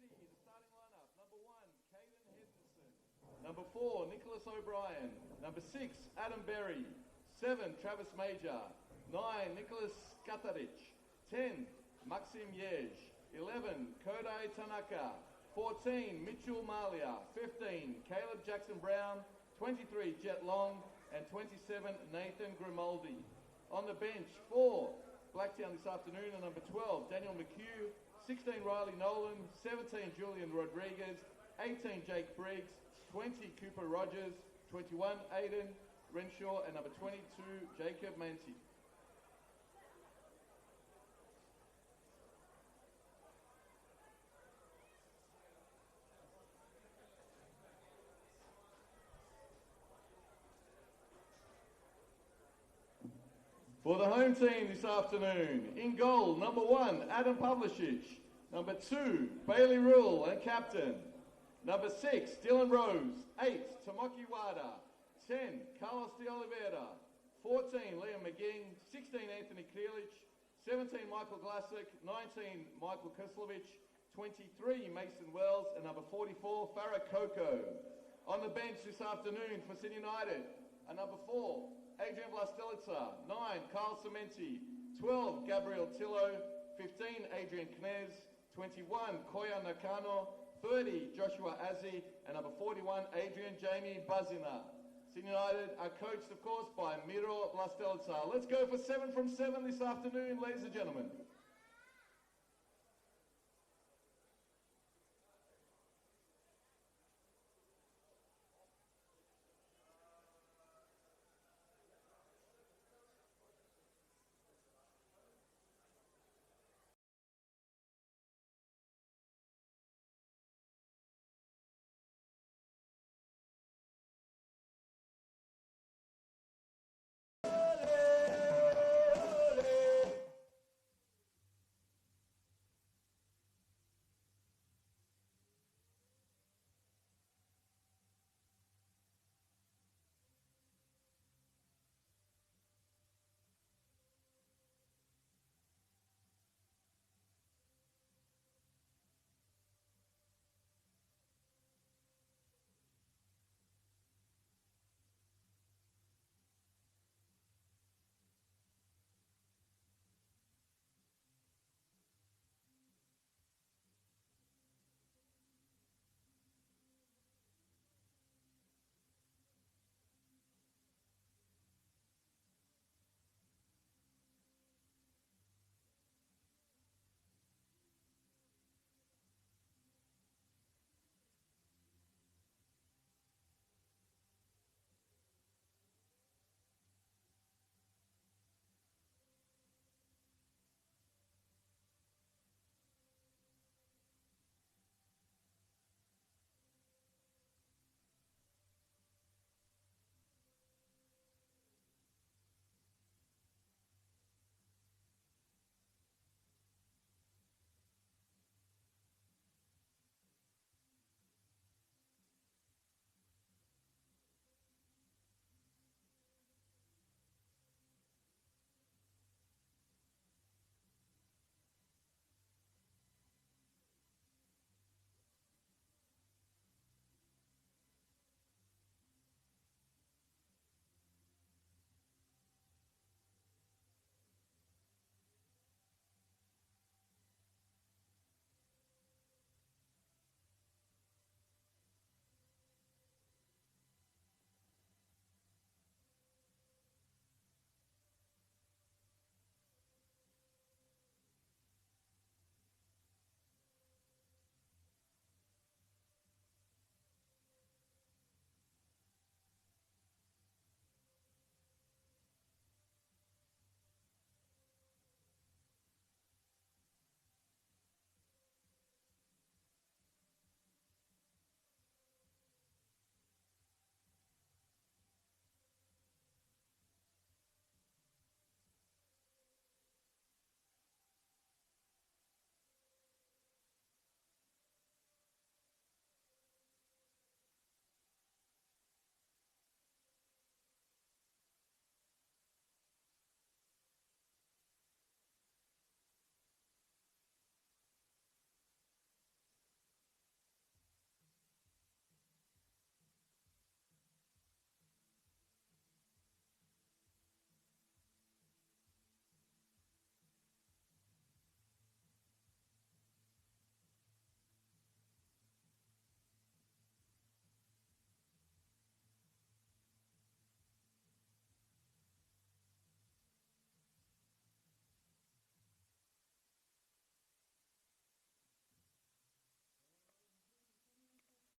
City, the starting lineup. Number 1, Caden Henderson. Number 4, Nicholas O'Brien. Number 6, Adam Berry. 7, Travis Major. 9, Nicholas Katarich. 10, Maxim Yej. 11, Kodai Tanaka. 14, Mitchell Malia. 15, Caleb Jackson Brown. 23, Jet Long. And 27, Nathan Grimaldi. On the bench, 4, Blacktown this afternoon, and number 12, Daniel McHugh. 16, Riley Nolan. 17, Julian Rodriguez. 18, Jake Briggs. 20, Cooper Rogers. 21, Aiden Renshaw. And number 22, Jacob Manti. For the home team this afternoon, in goal, number 1, Adam Pavlicic. Number 2, Bailey Rule and captain. Number 6, Dylan Rose. 8, Tomoki Wada. 10, Carlos de Oliveira. 14, Liam McGing. 16, Anthony Krilic. 17, Michael Glasick. 19, Michael Kislovich. 23, Mason Wells. And number 44, Farah Coco. On the bench this afternoon for Sydney United, number 4, Adrian Vlastelica. 9, Carl Cementi. 12, Gabriel Tillo. 15, Adrian Knez. 21, Koya Nakano. 30, Joshua Azzi. And number 41, Adrian Jamie Bazina. Sydney United are coached, of course, by Miro Vlastelica. Let's go for 7 from 7 this afternoon, ladies and gentlemen.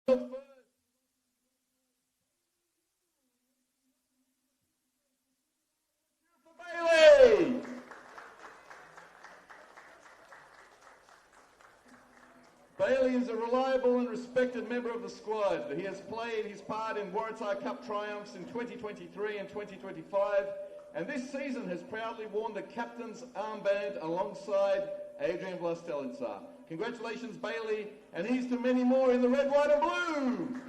Bailey. Bailey is a reliable and respected member of the squad. He has played his part in Waratah Cup triumphs in 2023 and 2025, and this season has proudly worn the captain's armband alongside Adrian Vlastelica. Congratulations, Bailey, and here's to many more in the red, white and blue.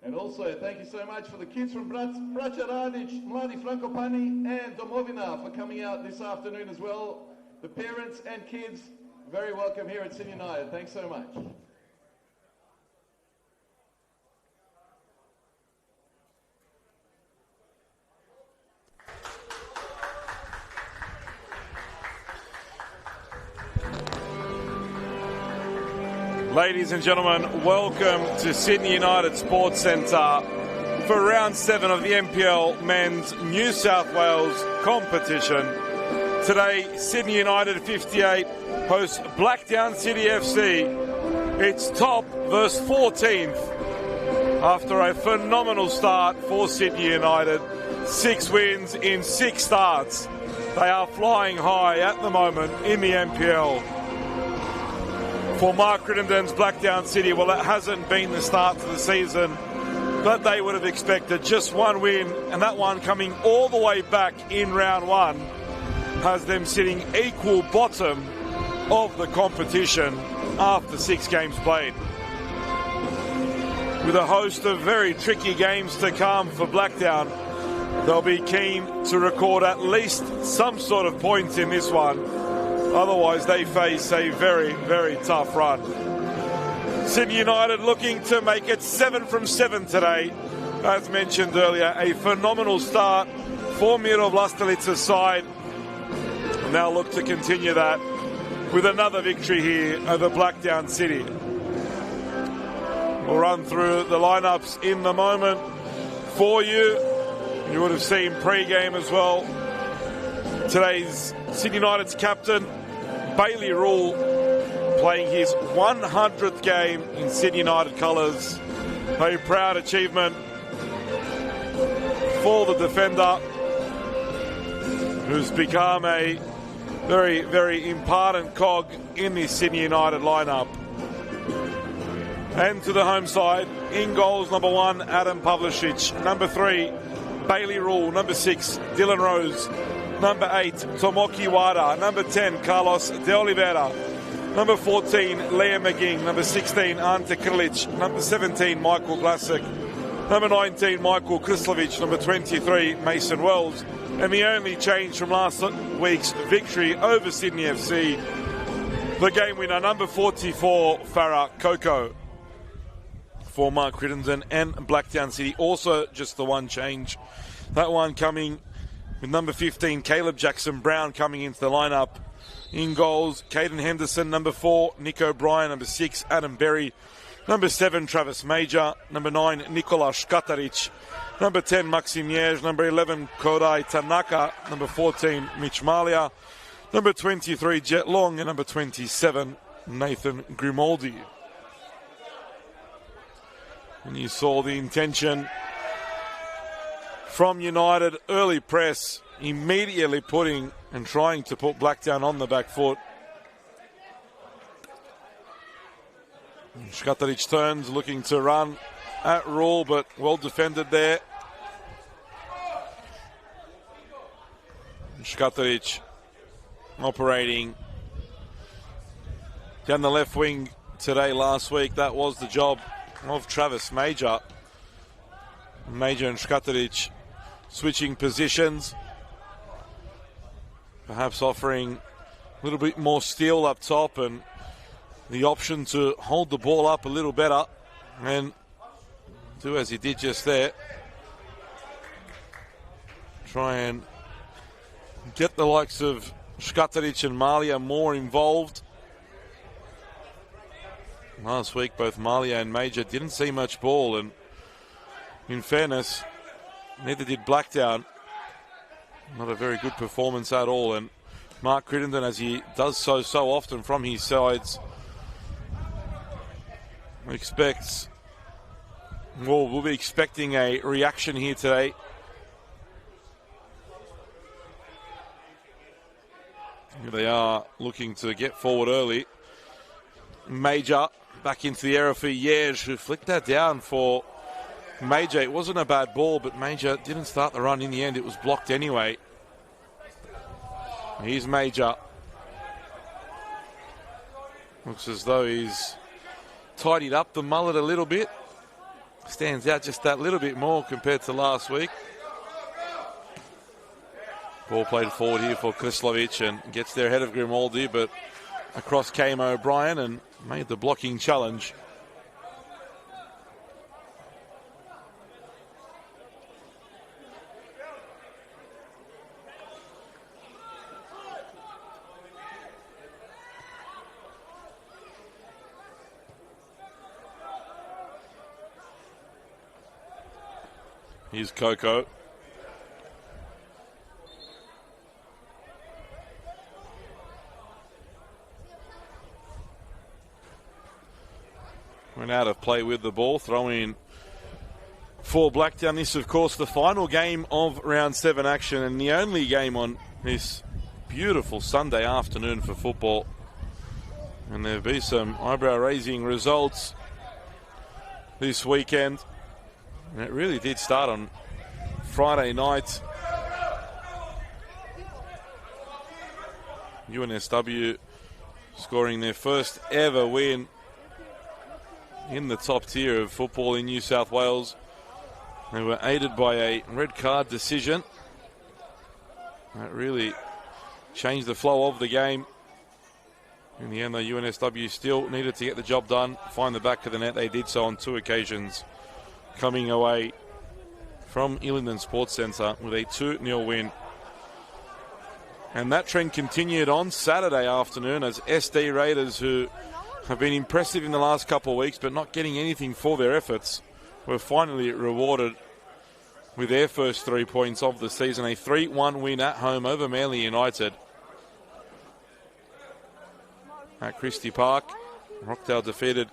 And also, thank you so much for the kids from Braća Radić, Mladi Frankopani and Domovina for coming out this afternoon as well. The parents and kids, very welcome here at Sydney United. Thanks so much. Ladies and gentlemen, welcome to Sydney United Sports Centre for round 7 of the NPL Men's New South Wales competition. Today, Sydney United 58 hosts Blacktown City FC. It's top versus 14th after a phenomenal start for Sydney United. 6 wins in 6 starts. They are flying high at the moment in the NPL. For Mark Crittenden's Blacktown City, well, it hasn't been the start to the season, but they would have expected just one win, and that one coming all the way back in round 1 has them sitting equal bottom of the competition after 6 games played. With a host of very tricky games to come for Blacktown, they'll be keen to record at least some sort of points in this one. Otherwise, they face a very, very tough run. Sydney United looking to make it 7 from 7 today. As mentioned earlier, a phenomenal start for Miro Vlastelica's side. Now look to continue that with another victory here over Blacktown City. We'll run through the lineups in the moment for you. You would have seen pre-game as well. Today's Sydney United's captain, Bailey Rule, playing his 100th game in Sydney United colours. A proud achievement for the defender, who's become a very, very important cog in this Sydney United lineup. And to the home side, in goals, number 1, Adam Pavlicic. Number 3, Bailey Rule. Number 6, Dylan Rose. Number 8, Tomoki Wada. Number 10, Carlos De Oliveira. Number 14, Liam McGing. Number 16, Ante Krilic. Number 17, Michael Glasic. Number 19, Michael Krislovic. Number 23, Mason Wells. And the only change from last week's victory over Sydney FC, the game winner, number 44, Farah Coco. For Mark Crittenden and Blacktown City, also just the one change. That one coming with number 15, Caleb Jackson-Brown coming into the lineup. In goals, Caden Henderson. Number 4, Nick O'Brien. Number 6, Adam Berry. Number 7, Travis Major. Number 9, Nikola Škatarić. Number 10, Maxim Niej. Number 11, Kodai Tanaka. Number 14, Mitch Malia. Number 23, Jet Long. And number 27, Nathan Grimaldi. And you saw the intention from United, early press, immediately putting and trying to put Blacktown on the back foot. Škatarić turns, looking to run at Rule, but well defended there. Škatarić operating down the left wing today. Last week, that was the job of Travis Major. Major and Škatarić switching positions, perhaps offering a little bit more steel up top and the option to hold the ball up a little better and do as he did just there. Try and get the likes of Škatarić and Malia more involved. Last week, both Malia and Major didn't see much ball, and in fairness, neither did Blacktown. Not a very good performance at all. And Mark Crittenden, as he does so often from his sides, we'll be expecting a reaction here today. Here they are looking to get forward early. Major back into the area for Yeж, who flicked that down for Major. It wasn't a bad ball, but Major didn't start the run in the end. It was blocked anyway. Here's Major. Looks as though he's tidied up the mullet a little bit. Stands out just that little bit more compared to last week. Ball played forward here for Krislovic and gets there ahead of Grimaldi, but across came O'Brien and made the blocking challenge. Here's Coco. Went out of play with the ball, throwing for Blacktown. This, of course, the final game of round 7 action and the only game on this beautiful Sunday afternoon for football. And there'll be some eyebrow-raising results this weekend. And it really did start on Friday night. NSW scoring their first ever win in the top tier of football in New South Wales. They were aided by a red card decision. That really changed the flow of the game. In the end, though, UNSW still needed to get the job done, find the back of the net. They did so on 2 occasions, coming away from Illingdon Sports Centre with a 2-0 win. And that trend continued on Saturday afternoon as SD Raiders, who have been impressive in the last couple of weeks but not getting anything for their efforts, were finally rewarded with their first 3 points of the season. A 3-1 win at home over Manly United at Christie Park. Rockdale defeated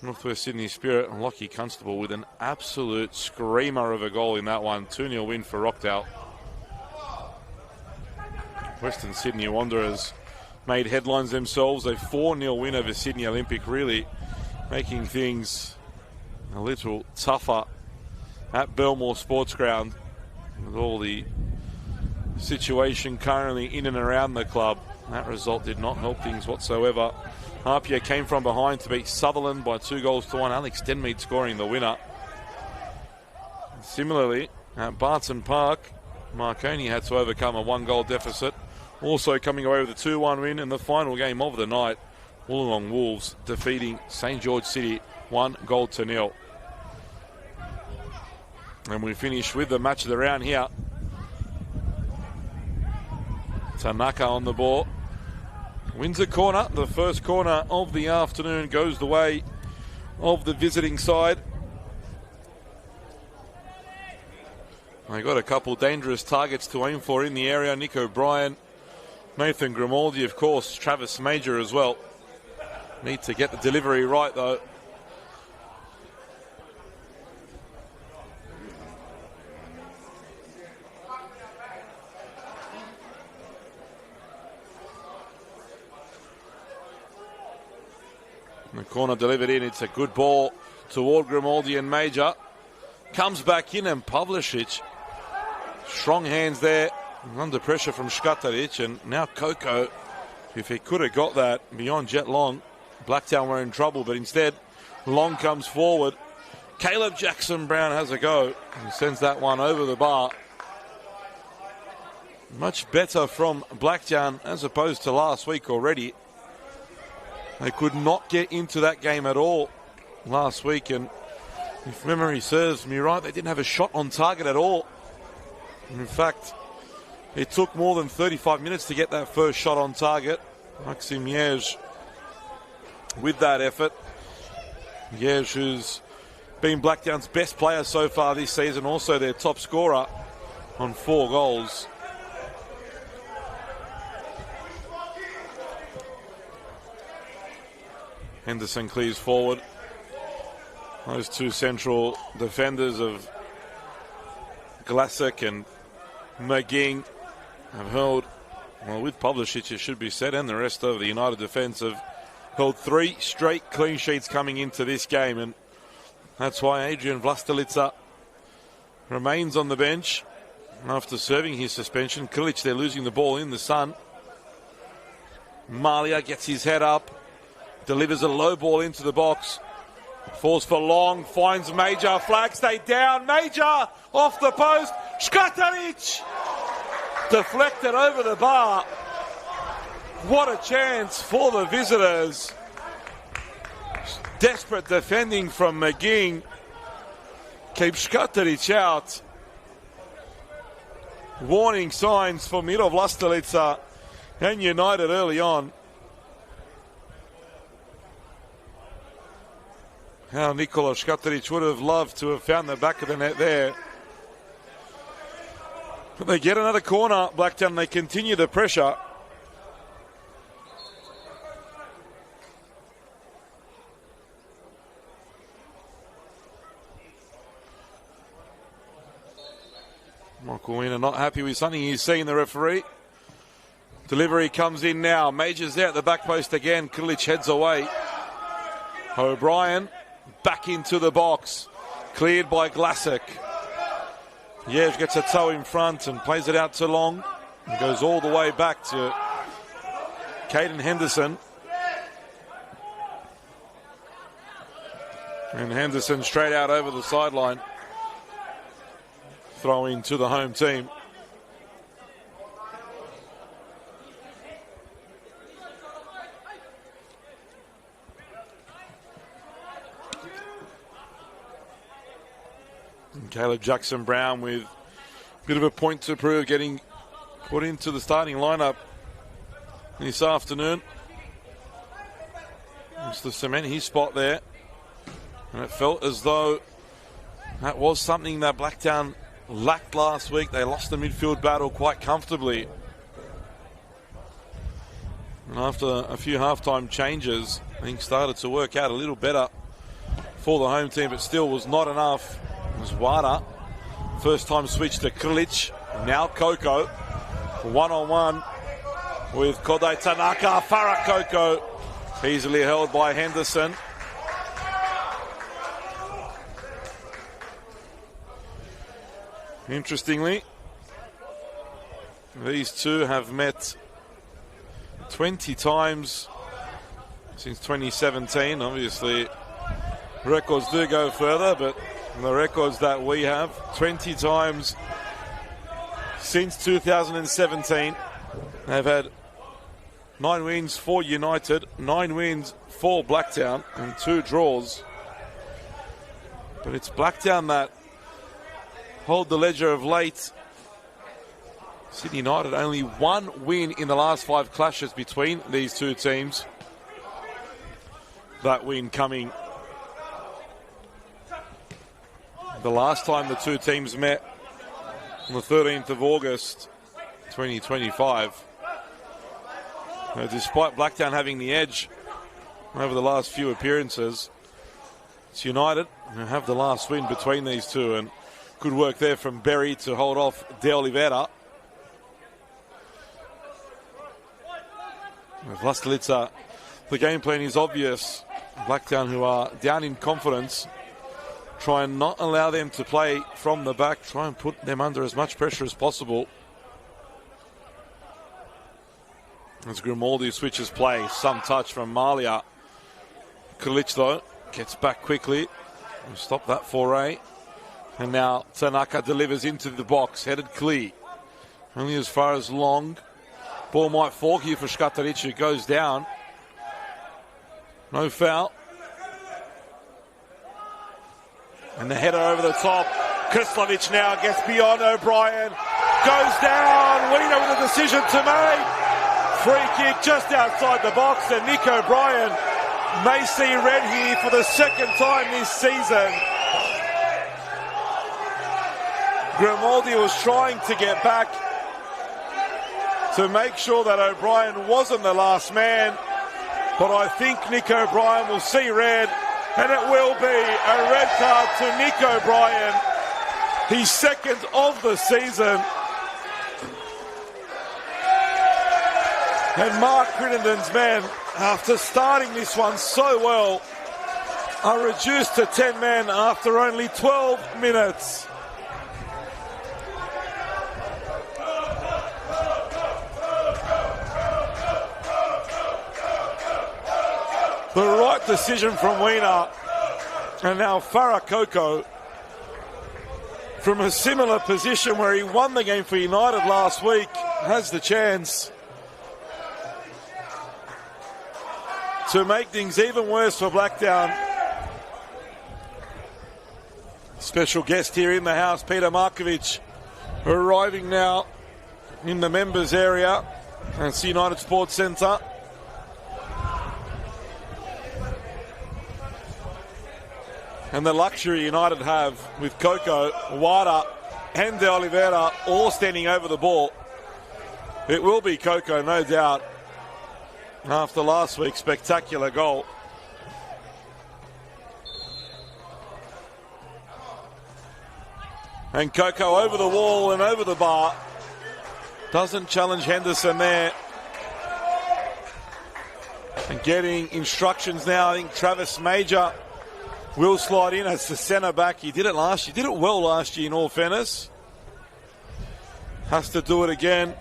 Northwest Sydney Spirit and Lockie Constable with an absolute screamer of a goal in that one. 2-0 win for Rockdale. Western Sydney Wanderers made headlines themselves. A 4-0 win over Sydney Olympic, really making things a little tougher at Belmore Sports Ground with all the situation currently in and around the club. That result did not help things whatsoever. Harpier came from behind to beat Sutherland by 2-1. Alex Denmead scoring the winner. Similarly, at Barton Park, Marconi had to overcome a 1-goal deficit. Also coming away with a 2-1 win in the final game of the night. Wollongong Wolves defeating St. George City 1-0. And we finish with the match of the round here. Tanaka on the ball. Wins a corner. The first corner of the afternoon goes the way of the visiting side. They got a couple dangerous targets to aim for in the area. Nick O'Brien, Nathan Grimaldi, of course, Travis Major as well. Need to get the delivery right, though. The corner delivered in. It's a good ball toward Grimaldi and Major. Comes back in and Pavlicic. Strong hands there. Under pressure from Škataric. And now Coco, if he could have got that beyond Jet Long, Blacktown were in trouble. But instead, Long comes forward. Caleb Jackson-Brown has a go. And sends that one over the bar. Much better from Blacktown as opposed to last week already. They could not get into that game at all last week, and if memory serves me right, they didn't have a shot on target at all. In fact, it took more than 35 minutes to get that first shot on target. Maxim Yeж with that effort. Yeж, who's been Blacktown's best player so far this season, also their top scorer on 4 goals. Henderson clears forward. Those two central defenders of Glassick and McGing have held, well, with Pavlicic, it should be said, and the rest of the United defence have held 3 straight clean sheets coming into this game, and that's why Adrian Vlastelica remains on the bench after serving his suspension. Krilic, they're losing the ball in the sun. Malia gets his head up, delivers a low ball into the box, falls for long, finds Major, flag stay down, Major off the post, Škatarić deflected over the bar. What a chance for the visitors. Desperate defending from McGing keeps Škatarić out. Warning signs for Miro Vlastelica and United early on. How Nikola Škatarić would have loved to have found the back of the net there. But they get another corner, Blacktown. They continue the pressure. Michael Weiner not happy with something he's seen, the referee. Delivery comes in now. Major's there at the back post again. Krilic heads away. O'Brien back into the box. Cleared by Glassick. Yev gets a toe in front and plays it out to Long. It goes all the way back to Caden Henderson. And Henderson straight out over the sideline. Throw in to the home team. And Caleb Jackson-Brown with a bit of a point to prove, getting put into the starting lineup this afternoon. It's to cement his spot there. And it felt as though that was something that Blacktown lacked last week. They lost the midfield battle quite comfortably. And after a few halftime changes, things started to work out a little better for the home team, but still was not enough. It was Wada. First time switch to Krilic. Now Koko. One-on-one with Kodai Tanaka. Farah Koko easily held by Henderson. Interestingly, these two have met 20 times since 2017. Obviously, records do go further, but the records that we have, 20 times since 2017. They've had 9 wins for United, 9 wins for Blacktown, and 2 draws. But it's Blacktown that hold the ledger of late. Sydney United only 1 win in the last 5 clashes between these two teams. That win coming the last time the two teams met on the 13th of August 2025. Despite Blacktown having the edge over the last few appearances, it's United who have the last win between these two, and good work there from Berry to hold off De Oliveira. With Vlastelica, the game plan is obvious. Blacktown, who are down in confidence, try and not allow them to play from the back, try and put them under as much pressure as possible. As Grimaldi switches play, some touch from Malia. Krilic, though, gets back quickly. We'll stop that foray. And now Tanaka delivers into the box, headed clear. Only as far as Long. Ball might fall here for Škatarić, who goes down. No foul. And the header over the top. Krislovic now gets beyond O'Brien. Goes down. Weiner with a decision to make. Free kick just outside the box, and Nick O'Brien may see red here for the second time this season. Grimaldi was trying to get back to make sure that O'Brien wasn't the last man. But I think Nick O'Brien will see red, and it will be a red card to Nick O'Brien. His second of the season. And Mark Crittenden's men, after starting this one so well, are reduced to 10 men after only 12 minutes. The right decision from Wiener, and now Farah Coco from a similar position where he won the game for United last week has the chance to make things even worse for Blacktown. Special guest here in the house, Peter Markovic, arriving now in the members area at United Sports Centre. And the luxury United have with Coco, Wada and De Oliveira all standing over the ball. It will be Coco, no doubt, after last week's spectacular goal. And Coco over the wall and over the bar. Doesn't challenge Henderson there. And getting instructions now, I think Travis Major will slide in as the centre back. He did it last year. Did it well last year, in all fairness. Has to do it again.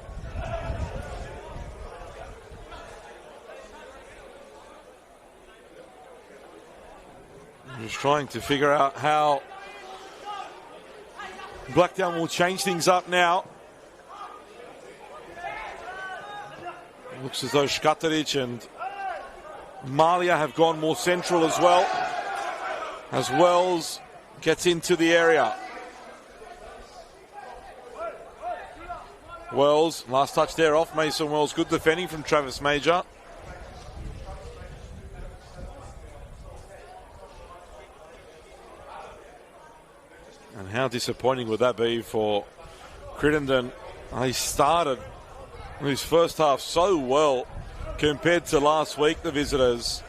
I'm just trying to figure out how Blacktown will change things up now. Looks as though Škatarić and Malia have gone more central as well. As Wells gets into the area. Wells, last touch there off Mason Wells. Good defending from Travis Major. And how disappointing would that be for Crittenden? He started his first half so well compared to last week, the visitors.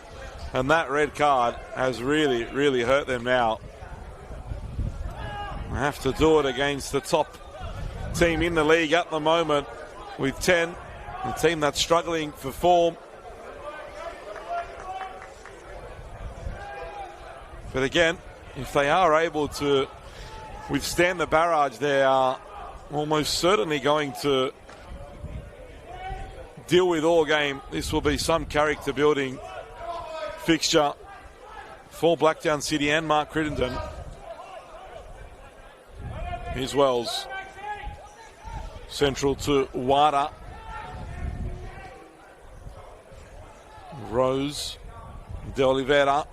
And that red card has really, really hurt them now. They have to do it against the top team in the league at the moment with 10. The team that's struggling for form. But again, if they are able to withstand the barrage, they are almost certainly going to deal with all game. This will be some character building fixture for Blacktown City and Mark Crittenden. Here's Wells. Central to Wada. Rose. De Oliveira.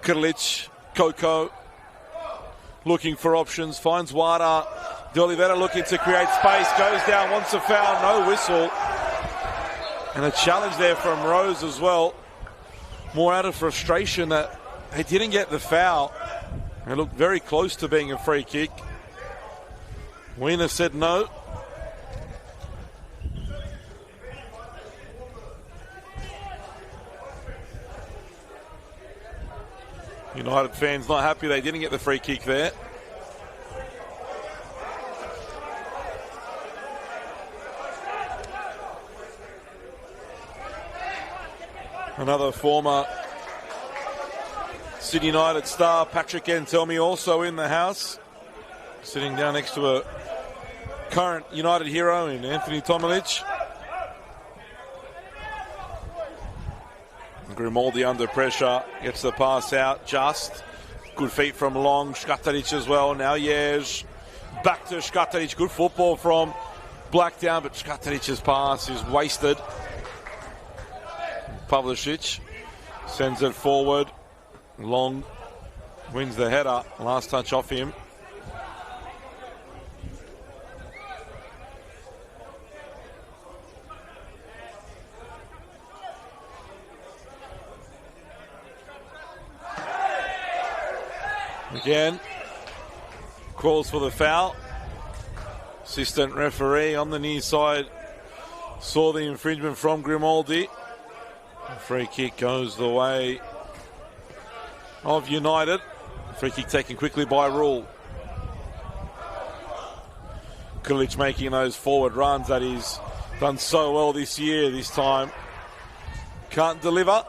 Krlic. Coco. Looking for options. Finds Wada. De Oliveira looking to create space. Goes down. Wants a foul. No whistle. And a challenge there from Rose as well. More out of frustration that he didn't get the foul. It looked very close to being a free kick. Wiener said no. United fans not happy they didn't get the free kick there. Another former Sydney United star, Patrick Antelmi, also in the house. Sitting down next to a current United hero in Anthony Tomilic. Grimaldi under pressure, gets the pass out, just. Good feet from Long, Škatarić as well. Now Jež, back to Škatarić. Good football from Blacktown, but Škataric's pass is wasted. Pavlicic sends it forward. Long wins the header. Last touch off him. Again, calls for the foul. Assistant referee on the near side saw the infringement from Grimaldi. Free kick goes the way of United. Free kick taken quickly by Rule. Kulic making those forward runs that he's done so well this year. This time can't deliver.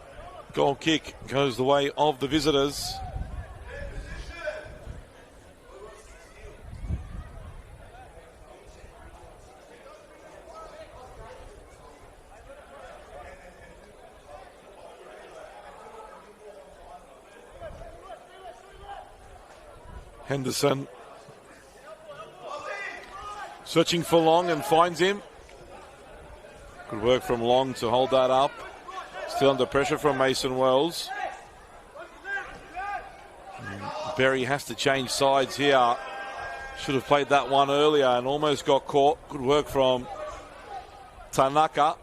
Goal kick goes the way of the visitors. Henderson searching for Long and finds him. Good work from Long to hold that up. Still under pressure from Mason Wells. Berry has to change sides here. Should have played that one earlier and almost got caught. Good work from Tanaka.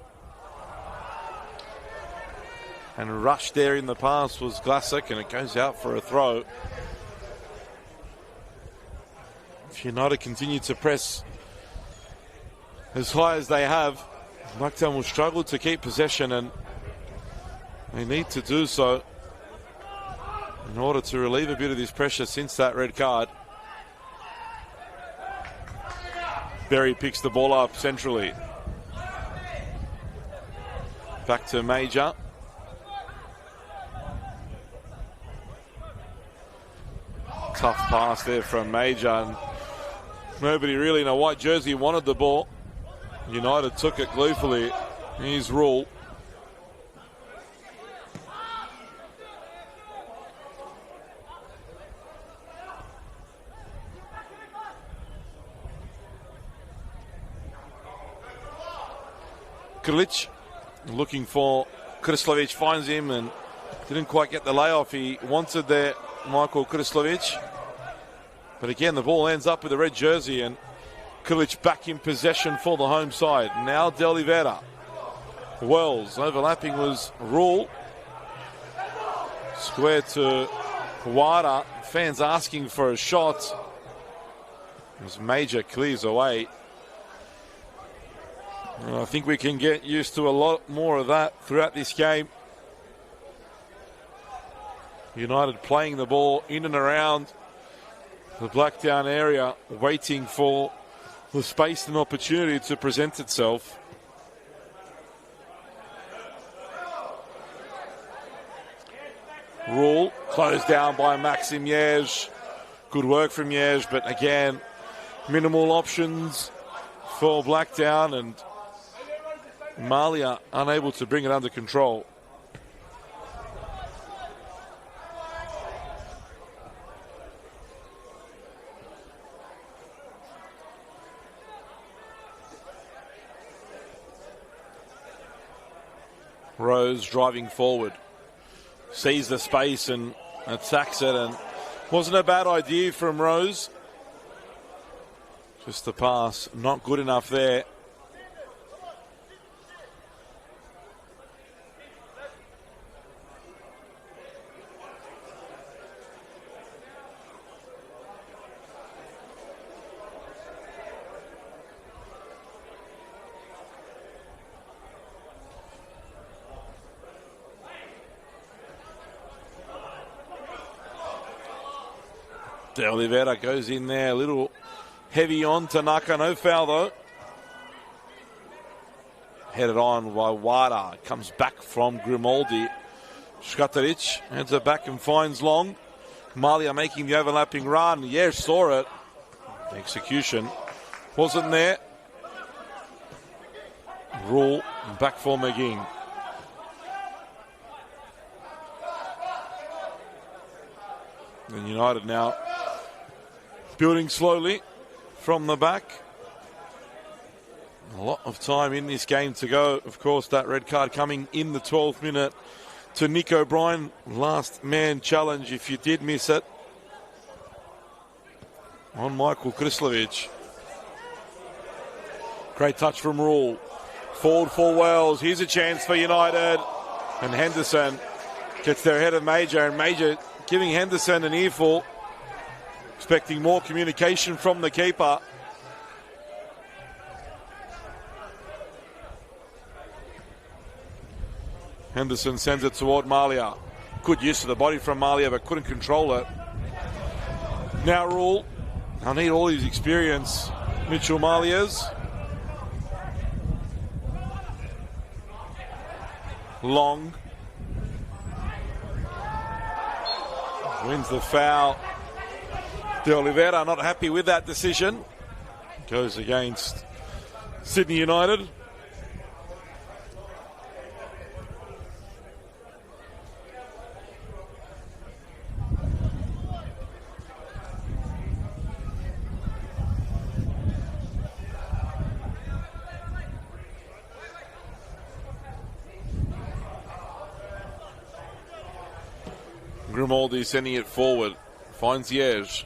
And rush there in the pass was Glassick, and it goes out for a throw. If United continue to press as high as they have, Blacktown will struggle to keep possession, and they need to do so in order to relieve a bit of this pressure since that red card. Berry picks the ball up centrally. Back to Major. Tough pass there from Major, and nobody really in a white jersey wanted the ball. United took it gleefully. Here's Rule. Kulic looking for Krislovic, finds him and didn't quite get the layoff he wanted there, Michael Krislovic. But again, the ball ends up with a red jersey, and Kulic back in possession for the home side. Now De Oliveira. Wells overlapping was Rule. Square to Wada. Fans asking for a shot. As Major clears away. And I think we can get used to a lot more of that throughout this game. United playing the ball in and around the Blacktown area, waiting for the space and opportunity to present itself. Rule closed down by Maxim Yeж. Good work from Yeж, but again, minimal options for Blacktown, and Malia unable to bring it under control. Rose driving forward, sees the space and attacks it, and wasn't a bad idea from Rose. Just the pass, not good enough there. De Oliveira goes in there, a little heavy on Tanaka. No foul though. Headed on by Wada. Comes back from Grimaldi. Škatarić heads it back and finds Long. Malia making the overlapping run. Yeah, saw it. The execution wasn't there. Rule back for McGinn. And United now building slowly from the back. A lot of time in this game to go. Of course, that red card coming in the 12th minute to Nick O'Brien. Last man challenge if you did miss it on Michael Krislovic. Great touch from Rule. Forward for Wells. Here's a chance for United. And Henderson gets there ahead of Major. And Major giving Henderson an earful. Expecting more communication from the keeper. Henderson sends it toward Malia. Good use of the body from Malia, but couldn't control it. Now Rule. I need all his experience. Mitchell Malia's. Long. Wins the foul. De Oliveira not happy with that decision. Goes against Sydney United. Grimaldi sending it forward. Finds Yeж.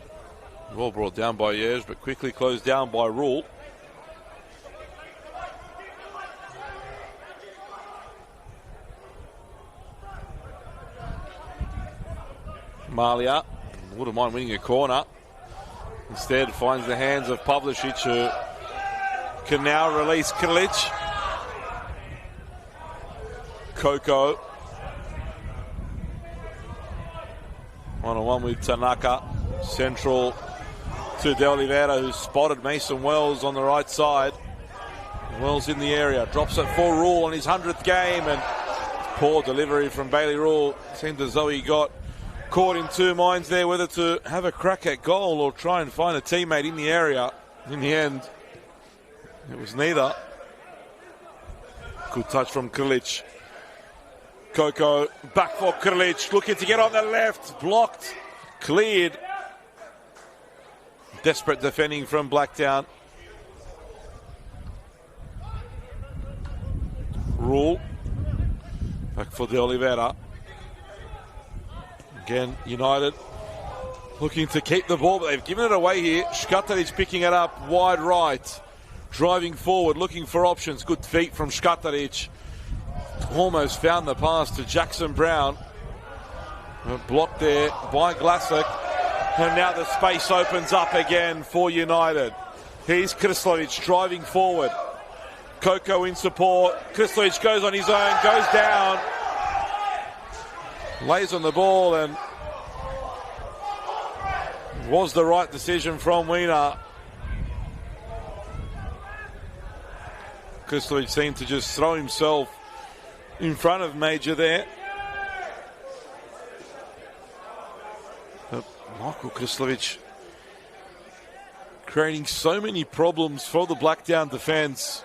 Well brought down by Yeж, but quickly closed down by Rule. Malia wouldn't mind winning a corner. Instead finds the hands of Pavlicic, who can now release Krlic. Coco. One-on-one with Tanaka. Central to De Oliveira, who spotted Mason Wells on the right side. Wells in the area. Drops it for Rule on his 100th game. And poor delivery from Bailey Rule. Seemed as though he got caught in two minds there, whether to have a crack at goal or try and find a teammate in the area. In the end, it was neither. Good touch from Krlic. Coco back for Krlic, looking to get on the left. Blocked. Cleared. Desperate defending from Blacktown. Rule. Back for De Oliveira. Again, United looking to keep the ball, but they've given it away here. Škatarić picking it up wide right. Driving forward, looking for options. Good feet from Škatarić. Almost found the pass to Jackson Brown. Blocked there by Glassick. And now the space opens up again for United. Here's Krislovic driving forward. Coco in support. Krislovic goes on his own, goes down. Lays on the ball, and was the right decision from Wiener. Krislovic seemed to just throw himself in front of Major there. But Michael Krislovic creating so many problems for the Blacktown defence.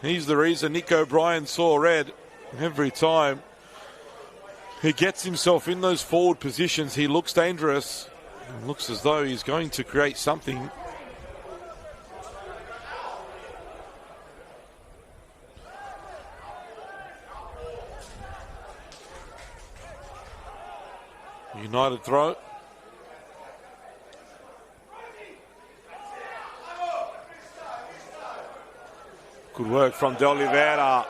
He's the reason Nick O'Brien saw red every time. He gets himself in those forward positions. He looks dangerous. It looks as though he's going to create something. United throw. Good work from De Oliveira.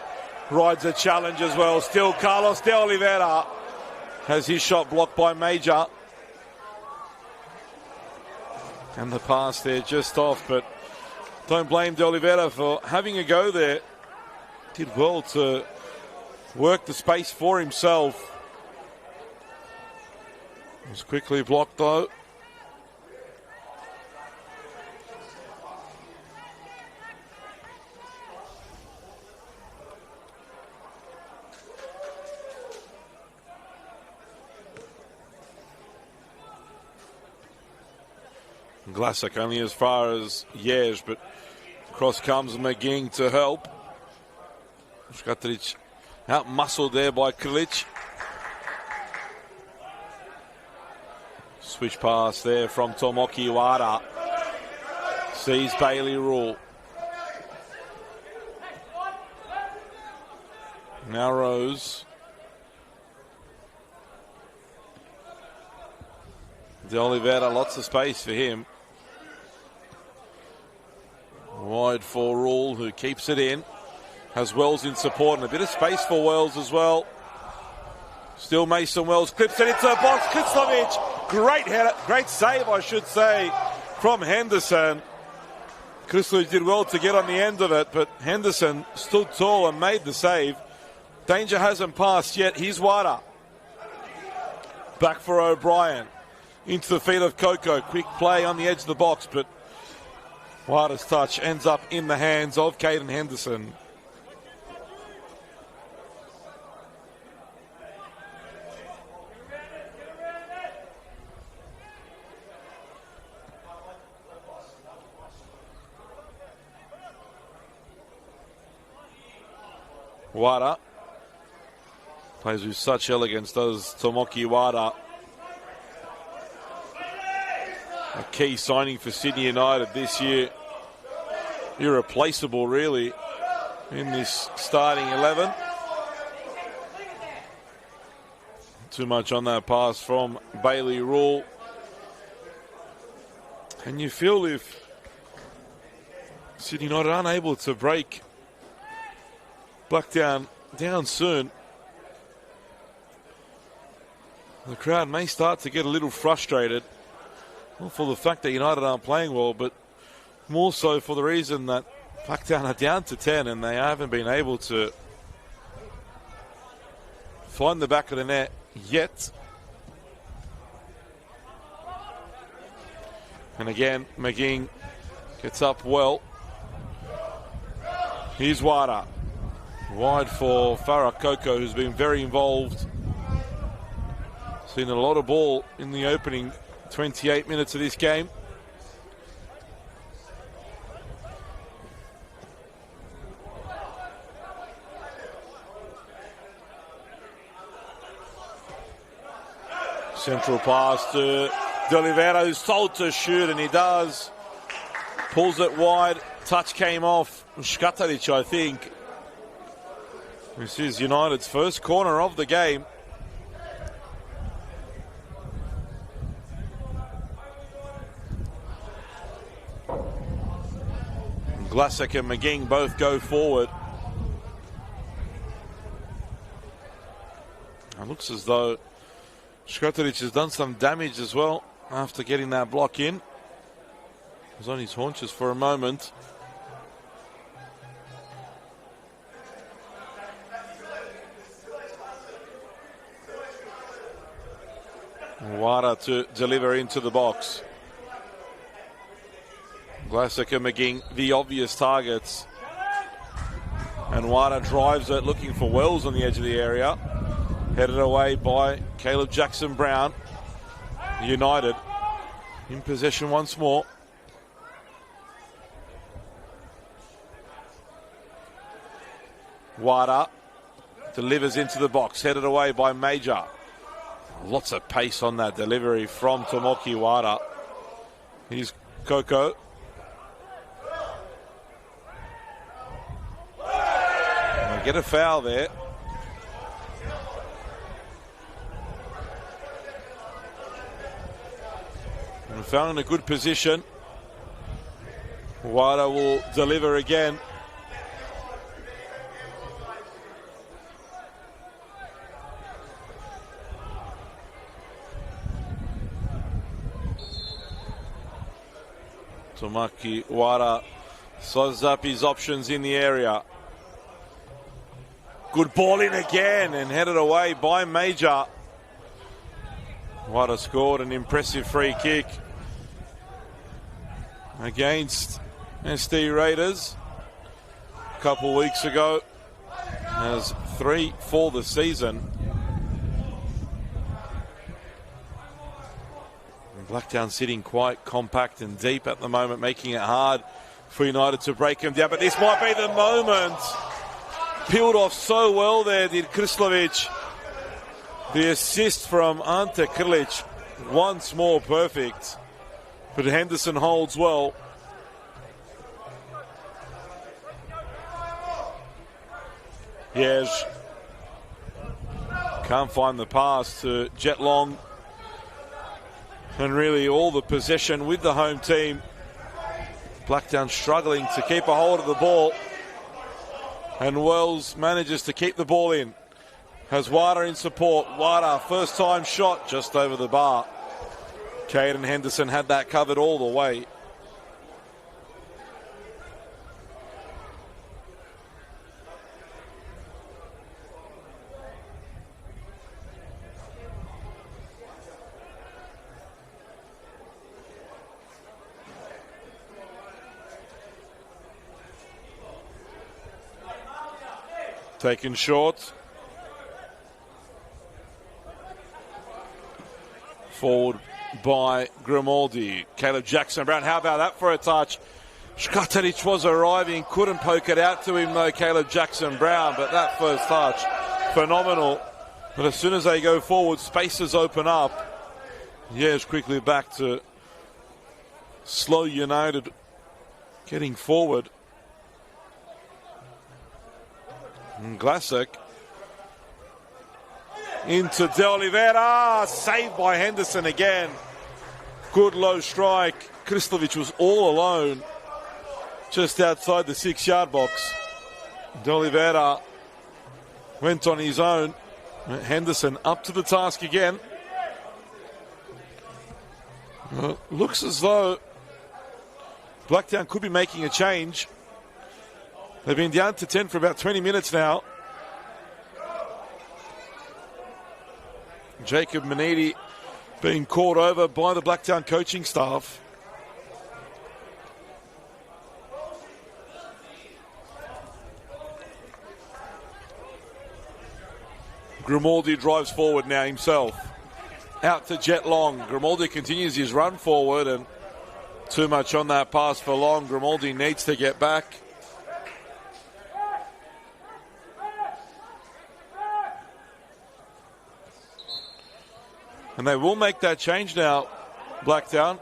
Rides a challenge as well. Still Carlos De Oliveira has his shot blocked by Major. And the pass there just off, but don't blame De Oliveira for having a go there. Did well to work the space for himself. Was quickly blocked though. Glassick only as far as Yeж, but across comes McGing to help. Škatarić out-muscled there by Krlic. Switch pass there from Tomoki Iwata. Sees Bailey Rule. Now Rose. De Oliveira, lots of space for him. Wide for Rule, who keeps it in. Has Wells in support and a bit of space for Wells as well. Still Mason Wells clips it into the box. Krislovic, great header, great save, I should say, from Henderson. Krislovic did well to get on the end of it, but Henderson stood tall and made the save. Danger hasn't passed yet. Here's Wada. Back for O'Brien. Into the feet of Coco. Quick play on the edge of the box, but Wada's touch ends up in the hands of Caden Henderson. Wada plays with such elegance, does Tomoki Wada. A key signing for Sydney United this year. Irreplaceable, really, in this starting 11. Too much on that pass from Bailey Rule. And you feel if Sydney United are unable to break Blacktown down soon, the crowd may start to get a little frustrated. Not for the fact that United aren't playing well, but more so for the reason that Blacktown are down to 10 and they haven't been able to find the back of the net yet. And again, McGing gets up well. Here's Wada. Wide for Farah Coco, who's been very involved. Seen a lot of ball in the opening 28 minutes of this game. Central pass to De Oliveira, who's told to shoot, and he does. Pulls it wide. Touch came off Škatarić, I think. This is United's first corner of the game. Glasek and McGing both go forward. It looks as though Škatarić has done some damage as well after getting that block in. He was on his haunches for a moment. Wada to deliver into the box. Glasek and McGing, the obvious targets. And Wada drives it, looking for Wells on the edge of the area. Headed away by Caleb Jackson-Brown. United in possession once more. Wada delivers into the box, headed away by Major. Lots of pace on that delivery from Tomoki Wada. Here's Coco. And they get a foul there. And found in a good position. Wada will deliver again. Tomoki Wada slows up his options in the area. Good ball in again and headed away by Major. Wada scored an impressive free kick against SD Raiders a couple of weeks ago. Has 3 for the season. Blacktown sitting quite compact and deep at the moment, making it hard for United to break them down. But this might be the moment. Peeled off so well there, did Krislovic. The assist from Ante Krlic, once more perfect. But Henderson holds well. Yes. Can't find the pass to Jet Long. And really all the possession with the home team. Blacktown struggling to keep a hold of the ball. And Wells manages to keep the ball in. Has Wada in support. Wada, first time shot just over the bar. Caden Henderson had that covered all the way. Taken short. Forward by Grimaldi. Caleb Jackson-Brown, how about that for a touch? Škatarić was arriving, couldn't poke it out to him though, Caleb Jackson-Brown, but that first touch, phenomenal. But as soon as they go forward, spaces open up. Yes, quickly back to Slow United getting forward. And Glassick into De Oliveira, saved by Henderson again. Good low strike. Kristlovic was all alone just outside the 6-yard box. De Oliveira went on his own. Henderson up to the task again. Looks as though Blacktown could be making a change. They've been down to 10 for about 20 minutes now. Jacob Manidi being called over by the Blacktown coaching staff. Grimaldi drives forward now himself. Out to Jet Long. Grimaldi continues his run forward, and too much on that pass for Long. Grimaldi needs to get back. And they will make that change now, Blacktown.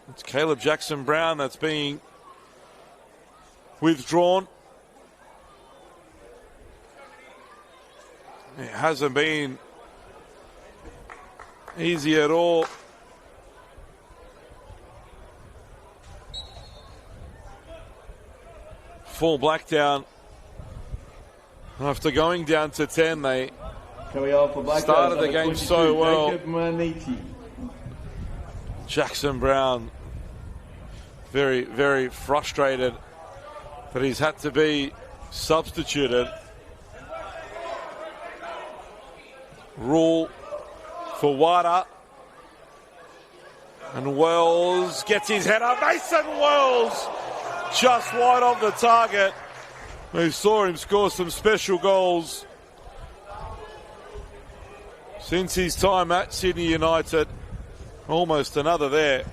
It's Caleb Jackson-Brown that's being withdrawn. It hasn't been easy at all. For Blacktown. After going down to 10, they started the game so well. Jackson-Brown very, very frustrated that he's had to be substituted. Rule for Wada. And Wells gets his head up. Mason Wells just wide of the target. We saw him score some special goals since his time at Sydney United. Almost another there.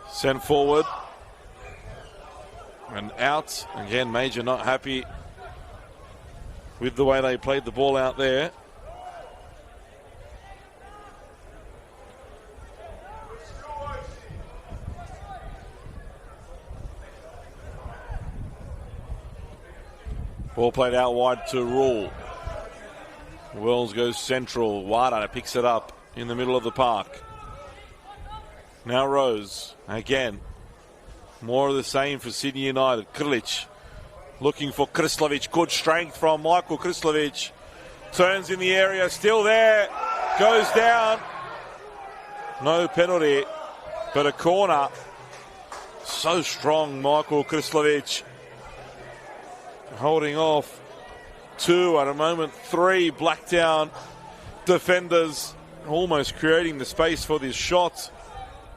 Sent forward and out. Again, Major not happy with the way they played the ball out there. Ball played out wide to Rule. Wells goes central. Wada picks it up in the middle of the park. Now Rose, again, more of the same for Sydney United. Krilic looking for Kristlovic, good strength from Michael Kristlovic. Turns in the area, still there, goes down. No penalty, but a corner. So strong, Michael Kristlovic. Holding off 2, at a moment 3 Blacktown defenders, almost creating the space for this shot.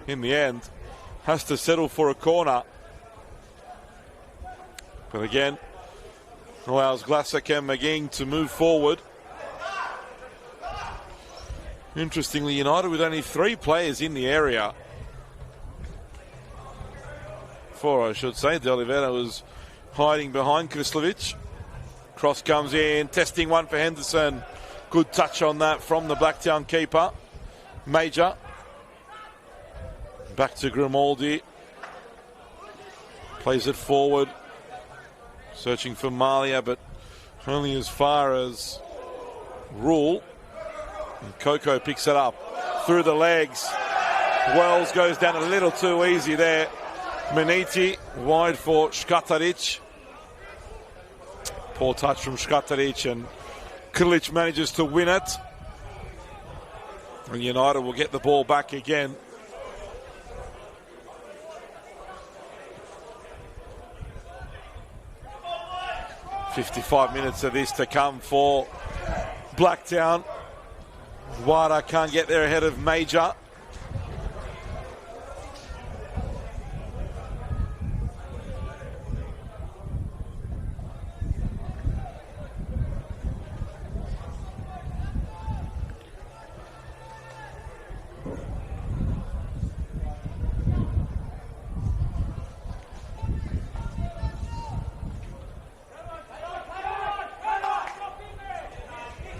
In the end, has to settle for a corner. But again, allows Glassick and McGing to move forward. Interestingly, United with only 3 players in the area. 4, I should say. De Oliveira was hiding behind Kristlovic. Cross comes in, testing one for Henderson. Good touch on that from the Blacktown keeper, Major. Back to Grimaldi. Plays it forward. Searching for Malia, but only as far as Rule. And Coco picks it up through the legs. Wells goes down a little too easy there. Maniti wide for Škatarić. Poor touch from Škatarić, and Krilic manages to win it. And United will get the ball back again. "55 minutes of this to come for Blacktown. Wada can't get there ahead of Major.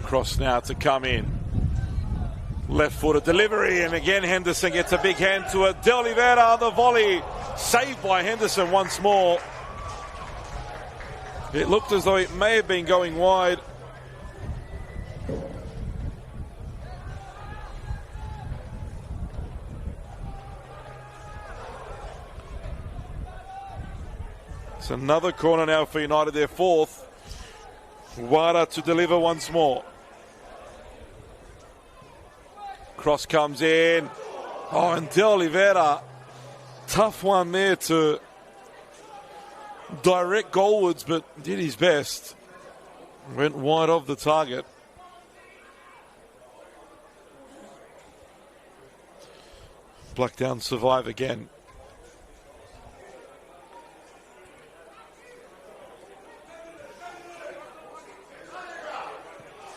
Cross now to come in. Left-footed delivery, and again Henderson gets a big hand to it. De Oliveira, the volley, saved by Henderson once more. It looked as though it may have been going wide. It's another corner now for United, their fourth. Wada to deliver once more. Cross comes in. Oh, and De Oliveira, tough one there to direct goalwards, but did his best. Went wide of the target. Blacktown survive again.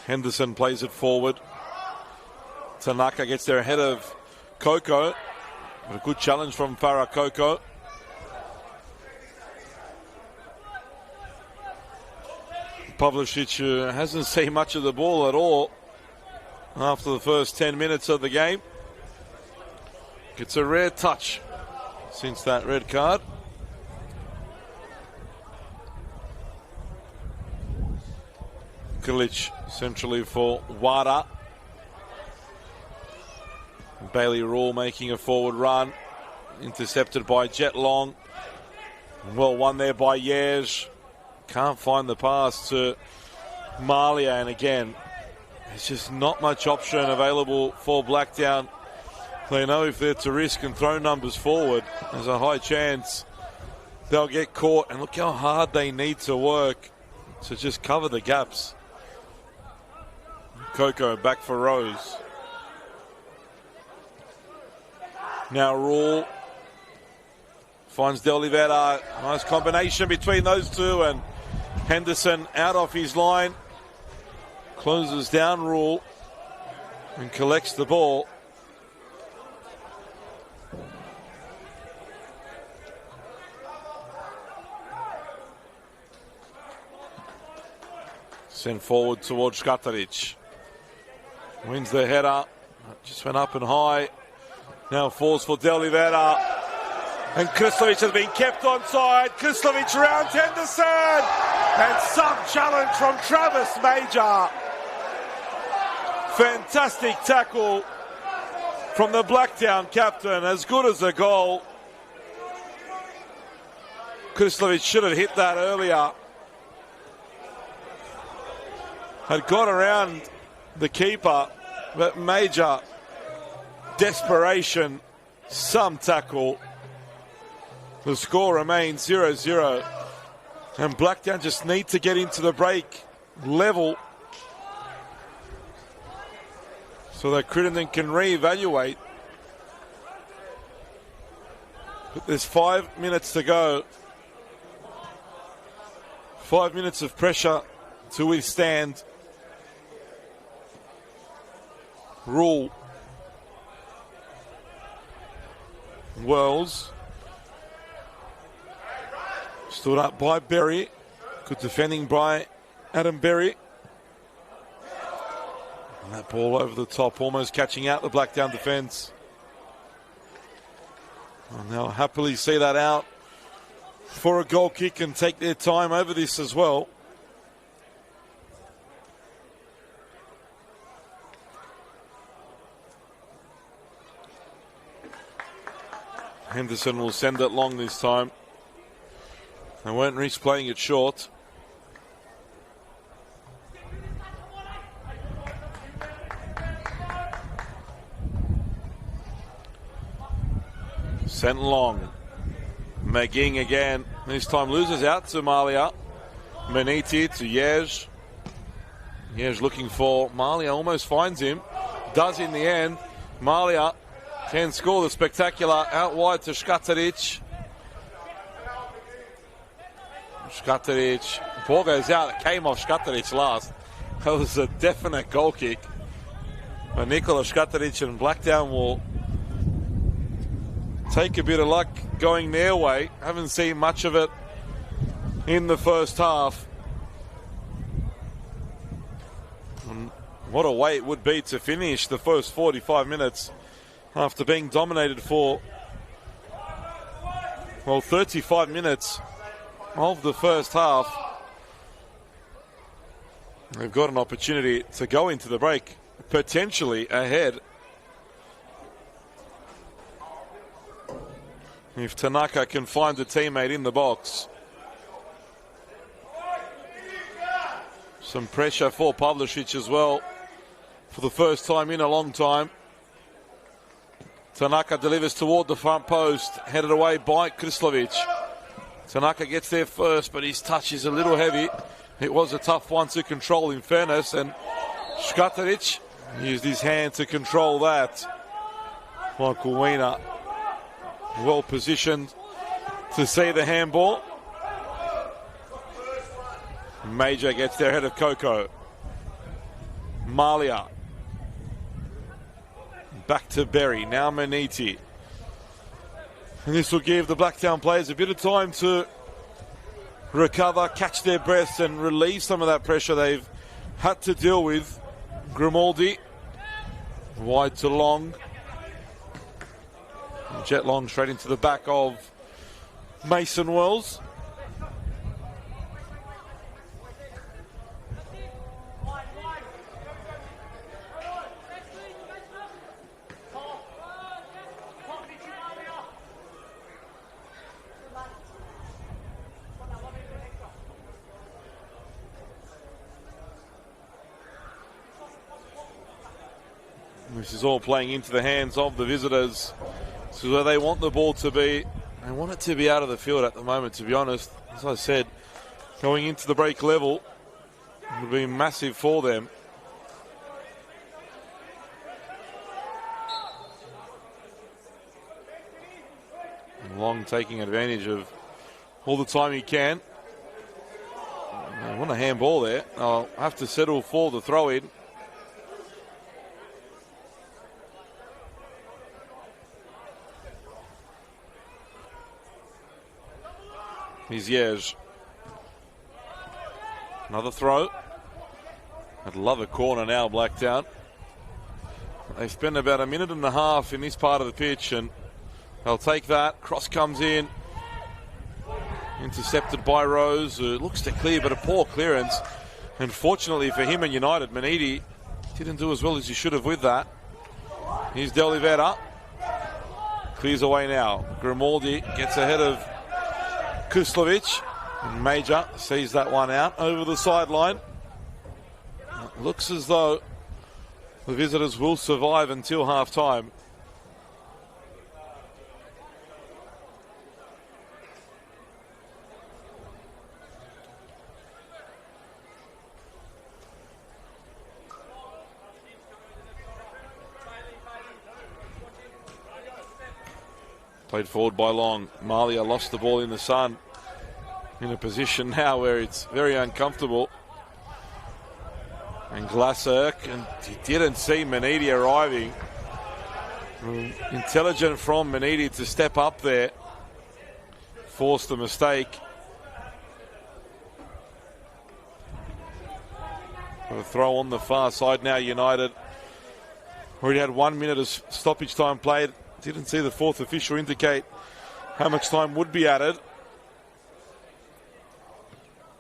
Henderson plays it forward. Tanaka gets there ahead of Coco. A good challenge from Farah Coco. Pavlicic hasn't seen much of the ball at all after the first 10 minutes of the game. It's a rare touch since that red card. Kilic centrally for Wada. Bailey Rule making a forward run. Intercepted by Jet Long. Well won there by Yeж. Can't find the pass to Malia. And again, there's just not much option available for Blacktown. They know if they're to risk and throw numbers forward, there's a high chance they'll get caught. And look how hard they need to work to just cover the gaps. Coco back for Rose. Now Rule finds De Oliveira. Nice combination between those two, and Henderson out off his line. Closes down Rule and collects the ball. Sent forward towards Skataric. Wins the header. Just went up and high. Now falls for De Oliveira. And Krstovic has been kept onside. Krstovic rounds Henderson. And some challenge from Travis Major. Fantastic tackle from the Blacktown captain. As good as a goal. Krstovic should have hit that earlier. Had got around the keeper, but Major desperation, some tackle. The score remains 0-0, and Blacktown just need to get into the break level so that Crittenden can reevaluate. But there's 5 minutes to go. 5 minutes of pressure to withstand. Rule. Wells. Stood up by Berry. Good defending by Adam Berry. And that ball over the top, almost catching out the Blacktown defence. And they'll happily see that out for a goal kick and take their time over this as well. Henderson will send it long this time. They won't risk playing it short. Sent long. McGing again. This time loses out to Malia. Maniti to Yej. Yej looking for Malia. Almost finds him. Does in the end. Malia can score the spectacular out wide to Škatarić. Škatarić. Ball goes out. It came off Škatarić last. That was a definite goal kick. But Nikola Škatarić and Blacktown will take a bit of luck going their way. Haven't seen much of it in the first half. And what a way it would be to finish the first 45 minutes after being dominated for, 35 minutes of the first half. They've got an opportunity to go into the break potentially ahead. If Tanaka can find a teammate in the box. Some pressure for Pavlicic as well. For the first time in a long time. Tanaka delivers toward the front post. Headed away by Krislovic. Tanaka gets there first, but his touch is a little heavy. It was a tough one to control, in fairness. And Škatarić used his hand to control that. Michael Wiener well positioned to see the handball. Major gets there ahead of Coco. Malia. Back to Berry. Now Maniti. And this will give the Blacktown players a bit of time to recover, catch their breaths and relieve some of that pressure they've had to deal with. Grimaldi. Wide to Long. Jet Long straight into the back of Mason Wells. This is all playing into the hands of the visitors. This is where they want the ball to be. They want it to be out of the field at the moment, to be honest. As I said, going into the break level would be massive for them. And Long taking advantage of all the time he can. I want a handball there. I'll have to settle for the throw-in. Here's Yej. Another throw. I'd love a corner now, Blacktown. They spend about a minute and a half in this part of the pitch, and they'll take that. Cross comes in. Intercepted by Rose, who looks to clear, but a poor clearance. And fortunately for him and United, Maniti didn't do as well as he should have with that. Here's De Oliveira. Clears away now. Grimaldi gets ahead of Krislovic. And Major sees that one out over the sideline. It looks as though the visitors will survive until half-time. Played forward by Long. Malia lost the ball in the sun. In a position now where it's very uncomfortable. And Glaserk, and he didn't see Maniti arriving. Intelligent from Maniti to step up there. Forced the mistake. A throw on the far side now, United. Already had 1 minute of stoppage time played. Didn't see the fourth official indicate how much time would be added.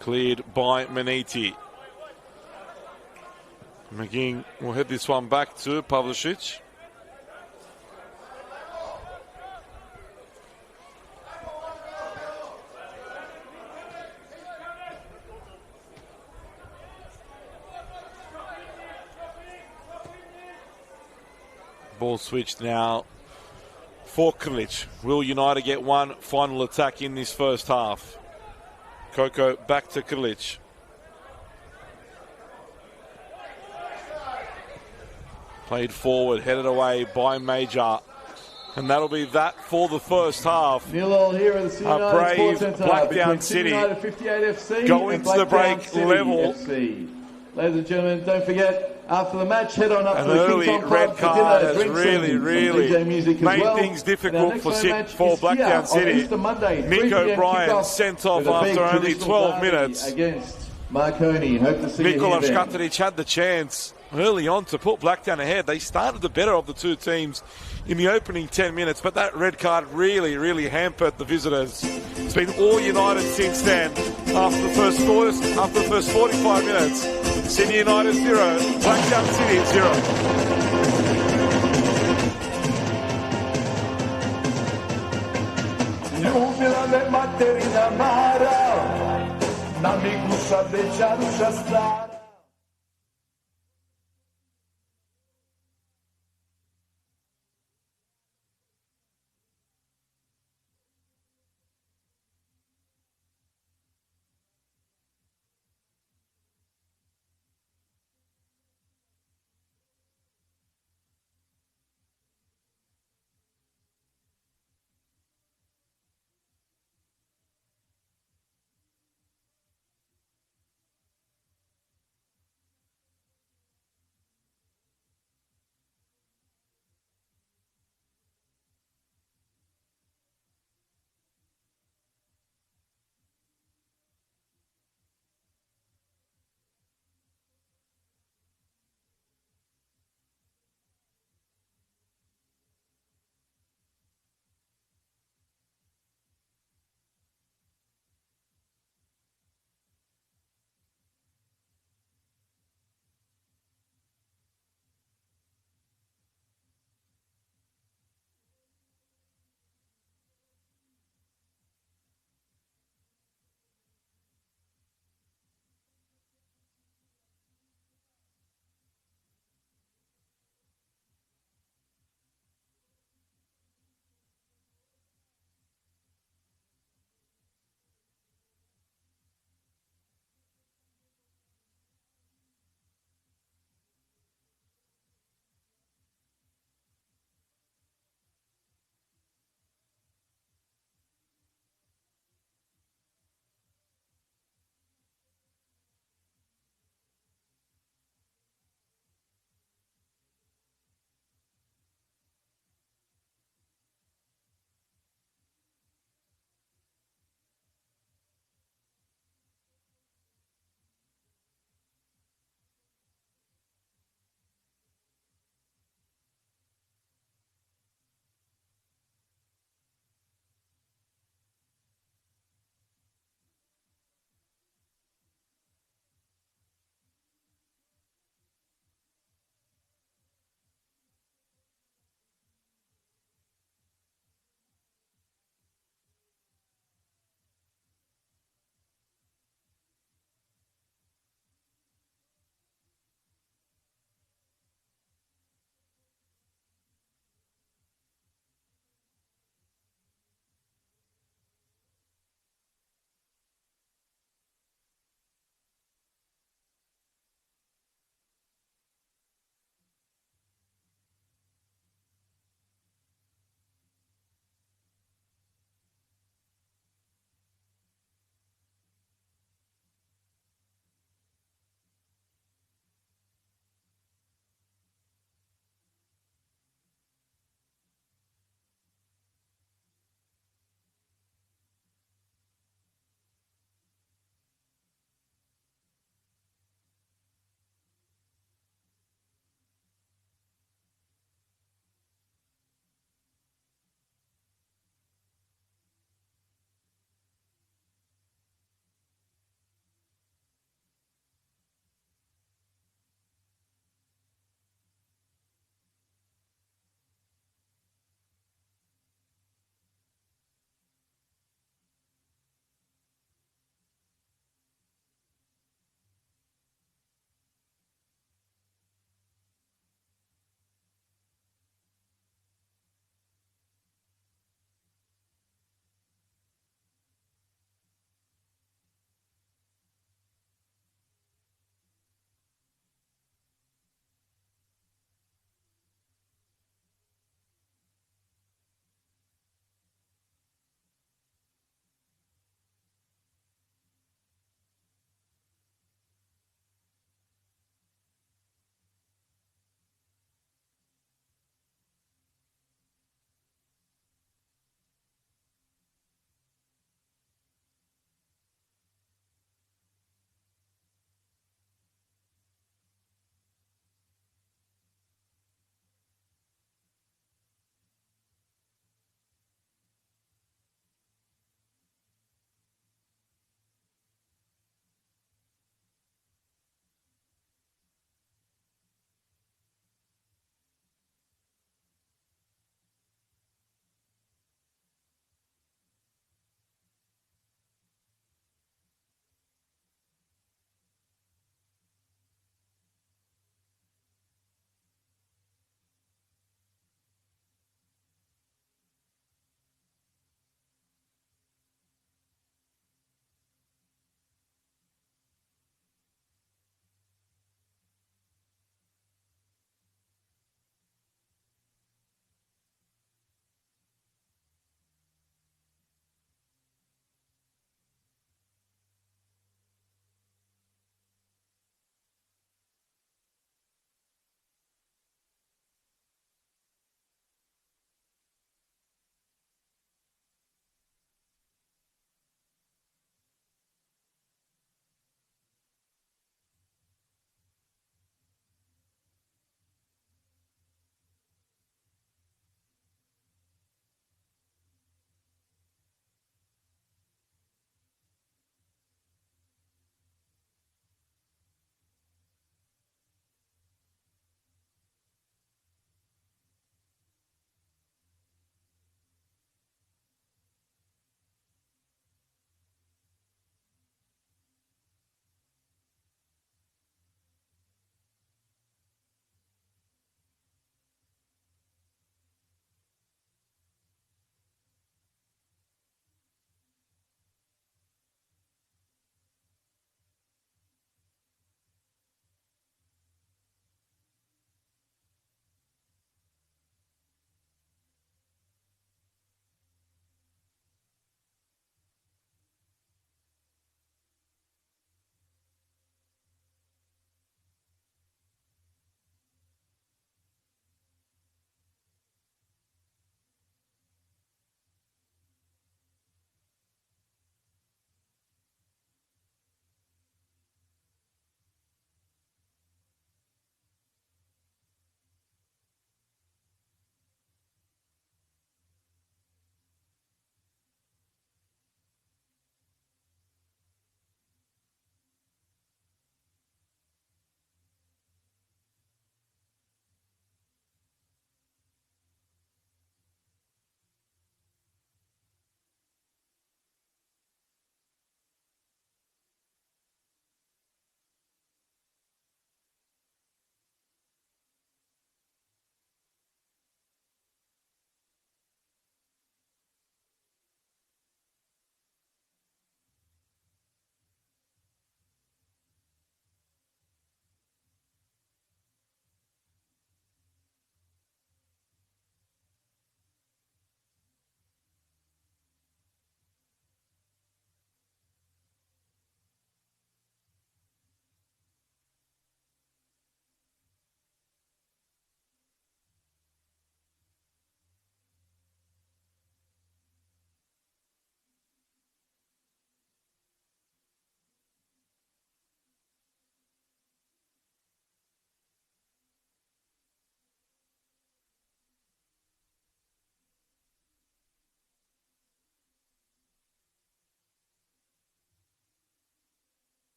Cleared by Maniti. McGing will head this one back to Pavlicic. Ball switched now for Krlic. Will United get one final attack in this first half? Coco back to Krlic. Played forward, headed away by Major. And that'll be that for the first half. Nil-all here at the City A United brave Sports Centre Blacktown between City United 58 FC go and into the break Blacktown City level. FC. Ladies and gentlemen, don't forget, after the match, head on up An to the early Kingston red Pub for card dinner, has drinks really, and really DJ music as made well. things difficult And our next home match for is Blacktown here on City. Easter Monday, 3 Nick p.m. O'Brien kickoff sent off with a big after only traditional 12 derby minutes. against Marconi. Hope to see you Nikola here then. Škatarić had the chance early on to put Blacktown ahead. They started the better of the two teams in the opening 10 minutes, but that red card really, really hampered the visitors. It's been all United since then. After the first 45 minutes, Sydney United 0, Blacktown City 0. Ljubila me materina Mara, na Mikuša Bećaruša stara.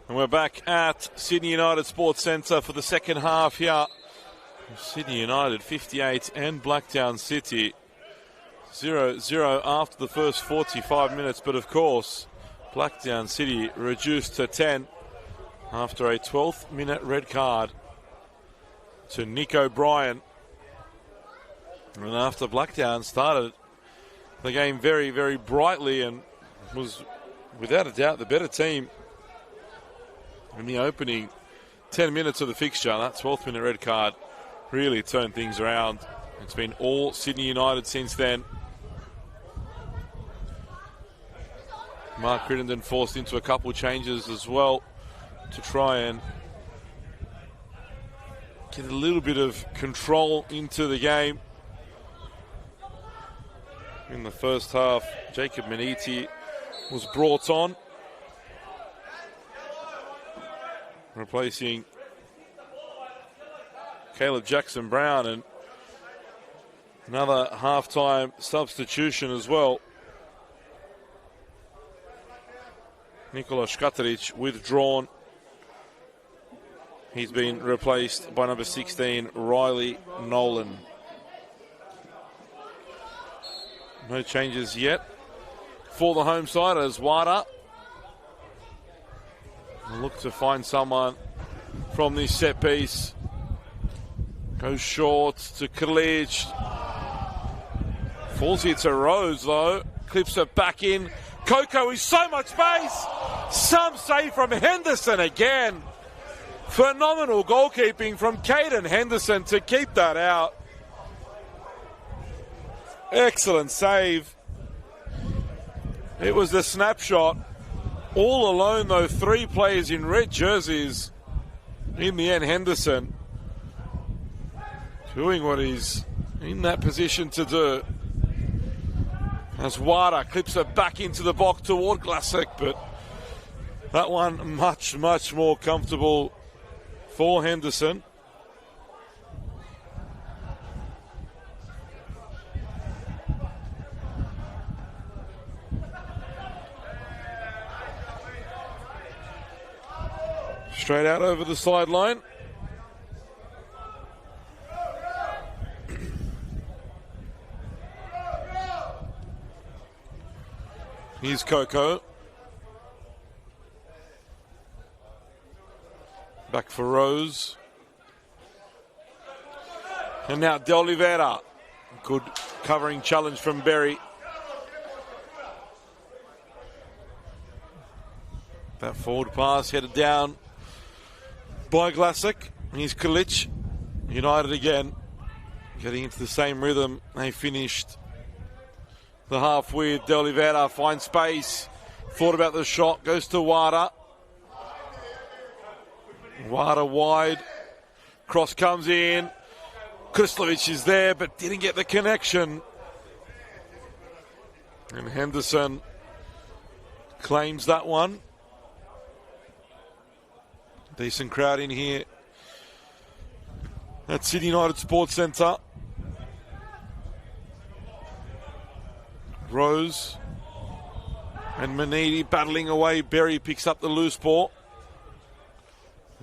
And we're back at Sydney United Sports Centre for the second half here. Sydney United 58 and Blacktown City 0-0 after the first 45 minutes. But of course, Blacktown City reduced to 10 after a 12th minute red card to Nick O'Brien. And after Blacktown started the game very, very brightly and was without a doubt the better team in the opening 10 minutes of the fixture, that 12th minute red card really turned things around. It's been all Sydney United since then. Mark Crittenden forced into a couple changes as well to try and get a little bit of control into the game. In the first half, Jacob Maniti was brought on, replacing Caleb Jackson-Brown, and another half-time substitution as well. Nikola Škaterić withdrawn. He's been replaced by number 16, Riley Nolan. No changes yet for the home side as Wada look to find someone from this set piece. Goes short to Kalic. Falls here to Rose though. Clips it back in. Coco is so much space. Some save from Henderson again. Phenomenal goalkeeping from Caden Henderson to keep that out. Excellent save. It was the snapshot. All alone though, three players in red jerseys. In the end, Henderson doing what he's in that position to do. As Wada clips it back into the box toward Glasek, but that one much, much more comfortable for Henderson. Straight out over the sideline. Here's Coco. Back for Rose. And now De Oliveira. Good covering challenge from Berry. That forward pass headed down by Glasek. Here's Kalic. United again. Getting into the same rhythm they finished the half with. De Oliveira finds space. Thought about the shot. Goes to Wada. Wada wide. Cross comes in. Krislovic is there but didn't get the connection. And Henderson claims that one. Decent crowd in here at Sydney United Sports Centre. Rose and Maniti battling away. Berry picks up the loose ball.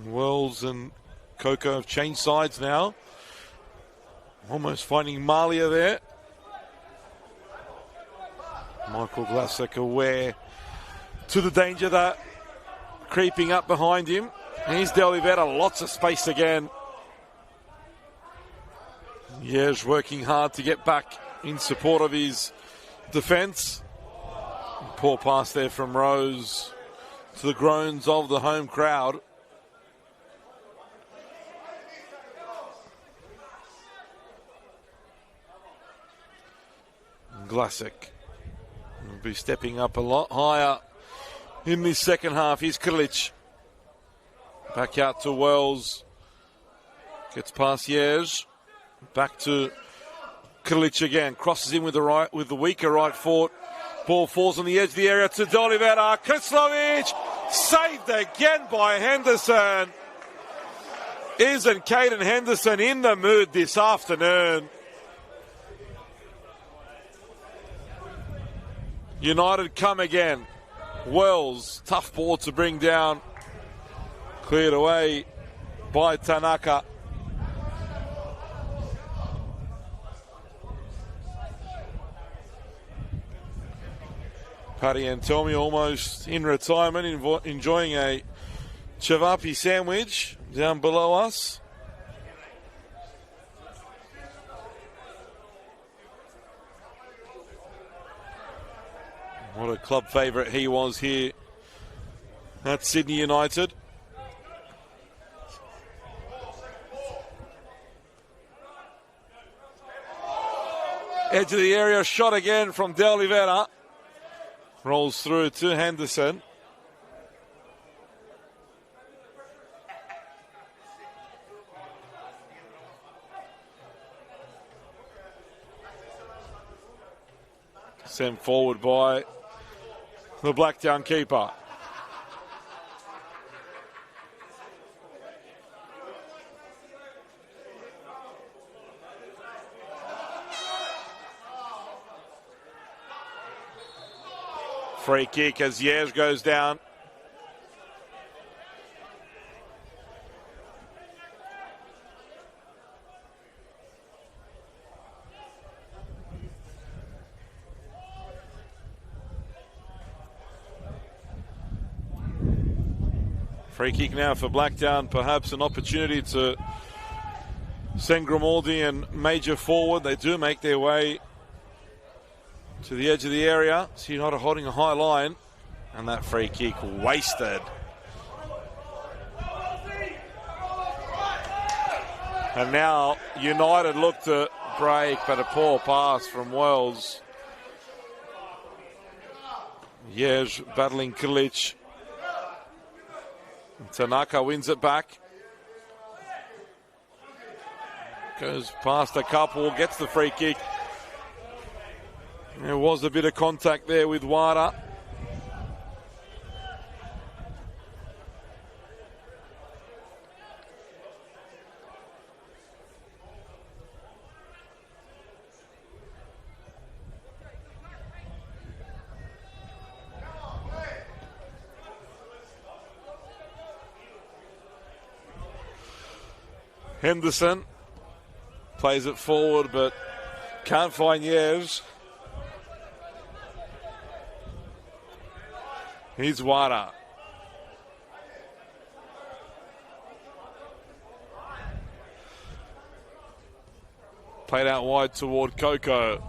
Wells and Coco have changed sides now. Almost finding Malia there. Michael Glasek aware to the danger that creeping up behind him. Here's De Oliveira, lots of space again. Yeж working hard to get back in support of his defence. Poor pass there from Rose to the groans of the home crowd. Glasek will be stepping up a lot higher in this second half. Here's Kalic. Back out to Wells. Gets past Yeж. Back to Kalic again. Crosses in with the weaker right foot. Ball falls on the edge of the area to De Oliveira. Krislovic Saved again by Henderson. Isn't Caden Henderson in the mood this afternoon? United come again. Wells, tough ball to bring down. Cleared away by Tanaka. Paddy Antomi almost in retirement, enjoying a cevapi sandwich down below us. What a club favourite he was here at Sydney United. Edge of the area, shot again from De Oliveira. Rolls through to Henderson. Sent forward by the Blacktown keeper. Free kick as Yers goes down. Free kick now for Blacktown, perhaps an opportunity to send Grimaldi and Major forward. They do make their way to the edge of the area. So United holding a high line, and that free kick wasted. And now United look to break, but a poor pass from Wells. Yes, battling Kilic. Tanaka wins it back. Goes past a couple, gets the free kick. There was a bit of contact there with Wada. Henderson plays it forward, but can't find Yers. Here's Wada. Played out wide toward Coco.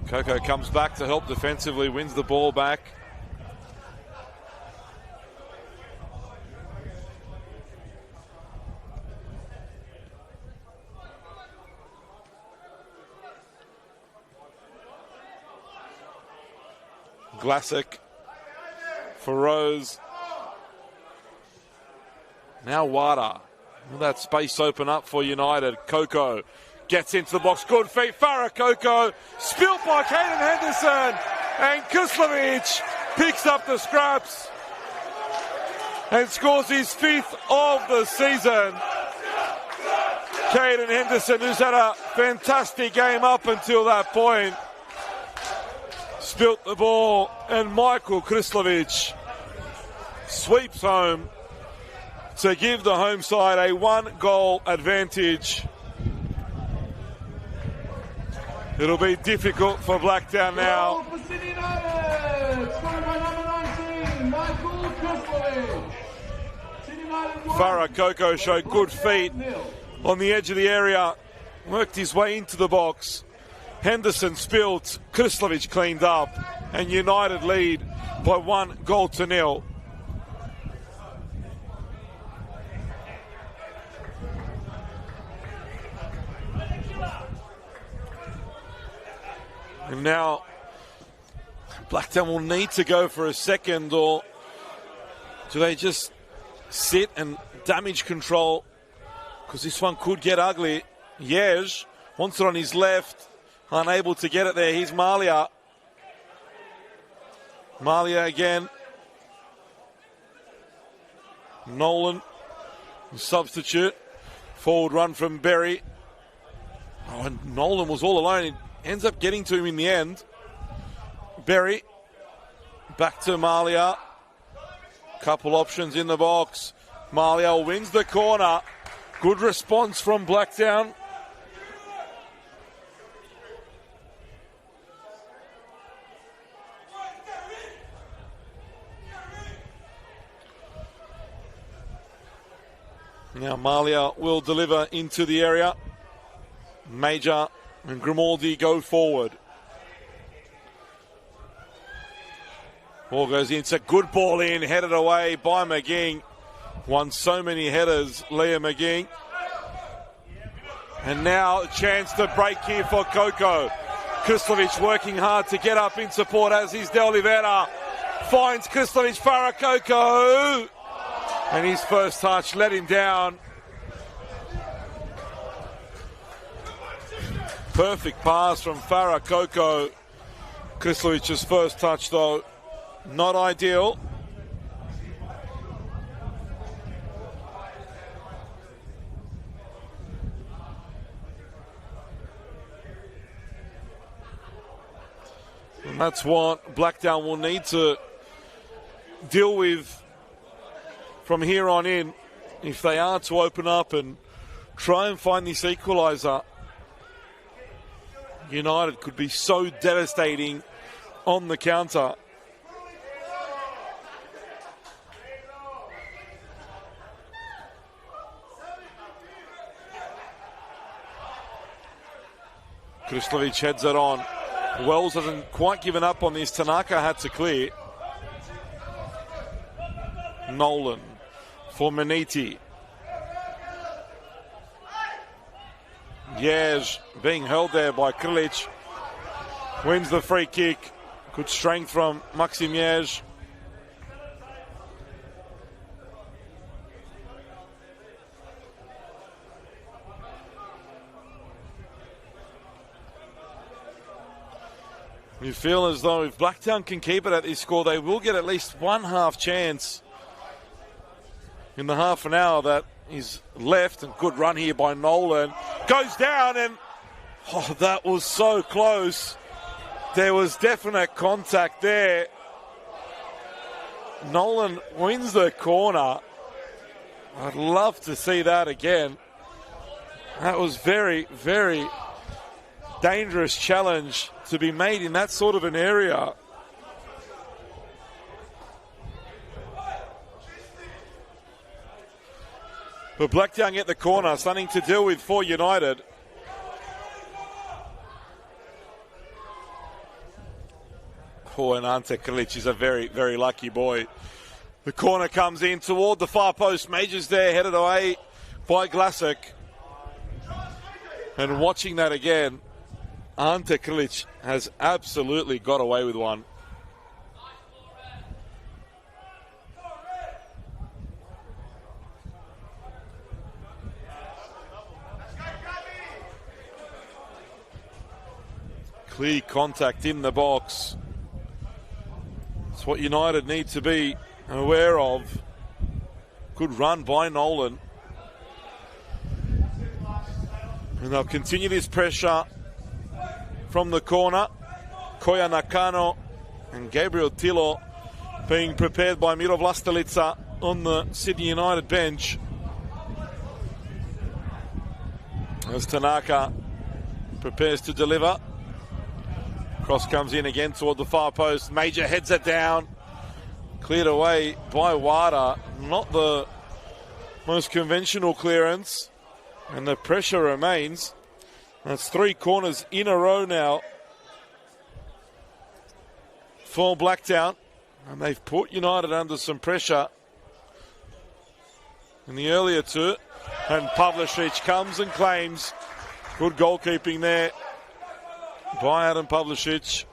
Coco comes back to help defensively, wins the ball back. Classic for Rose. Now Wada. Will that space open up for United? Coco gets into the box. Good feet. Farah Coco. Spilt by Caden Henderson. And Kislovic picks up the scraps and scores his 5th of the season. Caden Henderson, who's had a fantastic game up until that point, spilt the ball, and Michael Krislovic sweeps home to give the home side a 1-goal advantage. It'll be difficult for Blacktown now. Goal for Sydney United, scored by number 19, Michael Krislovic. Sydney United Farah Coco showed good feet on the edge of the area, worked his way into the box. Henderson spilt, Krislovic cleaned up, and United lead by 1-0. And now Blacktown will need to go for a second, or do they just sit and damage control? Because this one could get ugly. Yej wants it on his left. unable to get it there. Here's Malia. Malia again. Nolan, substitute. Forward run from Berry. Oh, and Nolan was all alone. He ends up getting to him in the end. Berry. Back to Malia. Couple options in the box. Malia wins the corner. Good response from Blacktown. Now Malia will deliver into the area. Major and Grimaldi go forward. Ball goes in. It's a good ball in. Headed away by McGing. Won so many headers, Leah McGing. And now a chance to break here for Coco. Krislovic working hard to get up in support, as is De Oliveira. Finds Krislovic, Farah Coco. And his first touch let him down. Perfect pass from Farah Coco. Krislovic's first touch, though, not ideal. And that's what Blacktown will need to deal with from here on in if they are to open up and try and find this equaliser. United could be so devastating on the counter. Krislovic heads it on. Wells hasn't quite given up on this. Tanaka had to clear. Nolan for Maniti. Yej being held there by Krilic. Wins the free kick. Good strength from Maxim Yej. You feel as though if Blacktown can keep it at this score, they will get at least one half chance in the half an hour that is left. And good run here by Nolan. Goes down and that was so close. There was definite contact there. Nolan wins the corner. I'd love to see that again. That was very, very dangerous challenge to be made in that sort of an area. But Blacktown get the corner, something to deal with for United. Oh, and Ante Krilic is a very, very lucky boy. The corner comes in toward the far post. Major's there, headed away by Glasic. And watching that again, Ante Krilic has absolutely got away with one. Clear contact in the box. It's what United need to be aware of. Good run by Nolan. And they'll continue this pressure from the corner. Koya Nakano and Gabriel Tilo being prepared by Miro Vlastelica on the Sydney United bench. As Tanaka prepares to deliver. Cross comes in again toward the far post. Major heads it down. Cleared away by Wada. Not the most conventional clearance. And the pressure remains. That's 3 corners in a row now for Blacktown. And they've put United under some pressure in the earlier 2. And Pavlicic comes and claims. Good goalkeeping there by Adam Pavlicic.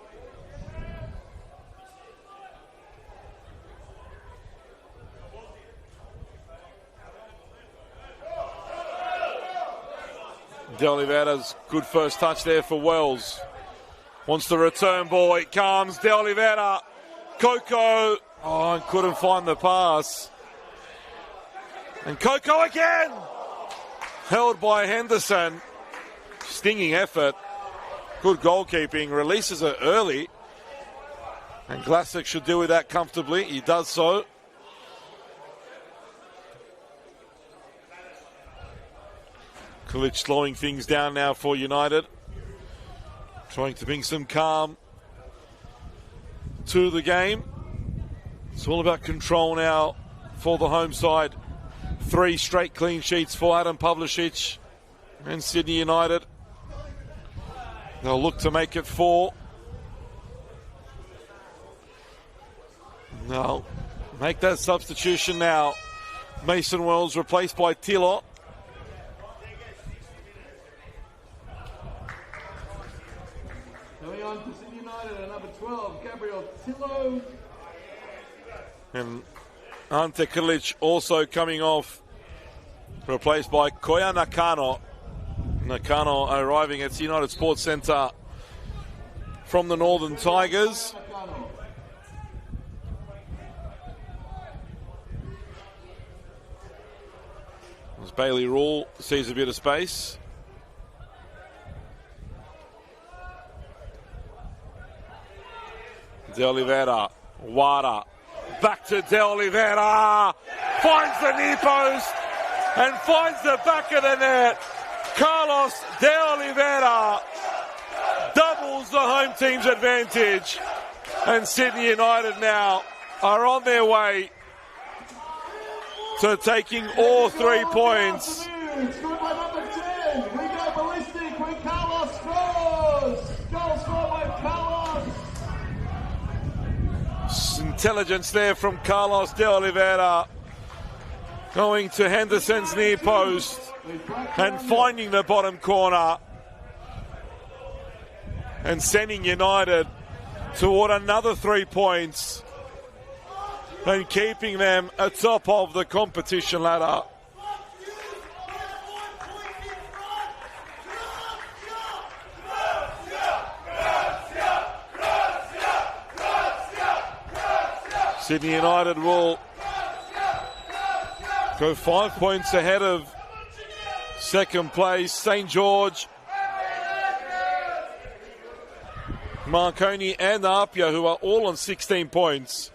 De Oliveira's good first touch there for Wells. Wants the return ball. It comes. De Oliveira. Coco. Oh, and couldn't find the pass. And Coco again. Held by Henderson. Stinging effort. Good goalkeeping. Releases it early. And Glassick should deal with that comfortably. He does so. Kulich slowing things down now for United. Trying to bring some calm to the game. It's all about control now for the home side. 3 straight clean sheets for Adam Pavlicic and Sydney United. They'll look to make it 4. No, make that substitution now. Mason Wells replaced by Tilo. Coming on to Sydney United at number 12, Gabriel Tilo. And Ante Kulich also coming off, replaced by Koya Nakano. Nakano arriving at United Sports Centre from the Northern Tigers. As Bailey Rule sees a bit of space. De Oliveira, Wada, back to De Oliveira, finds the near post and finds the back of the net. Carlos De Oliveira doubles the home team's advantage, and Sydney United now are on their way to taking all 3 points. Scored by number 10. We go ballistic when Carlos scores. Goal scored by Carlos. Intelligence there from Carlos De Oliveira, going to Henderson's near post and finding the bottom corner and sending United toward another 3 points and keeping them atop of the competition ladder. Sydney United will go 5 points ahead of second place St. George, Marconi and Apia, who are all on 16 points.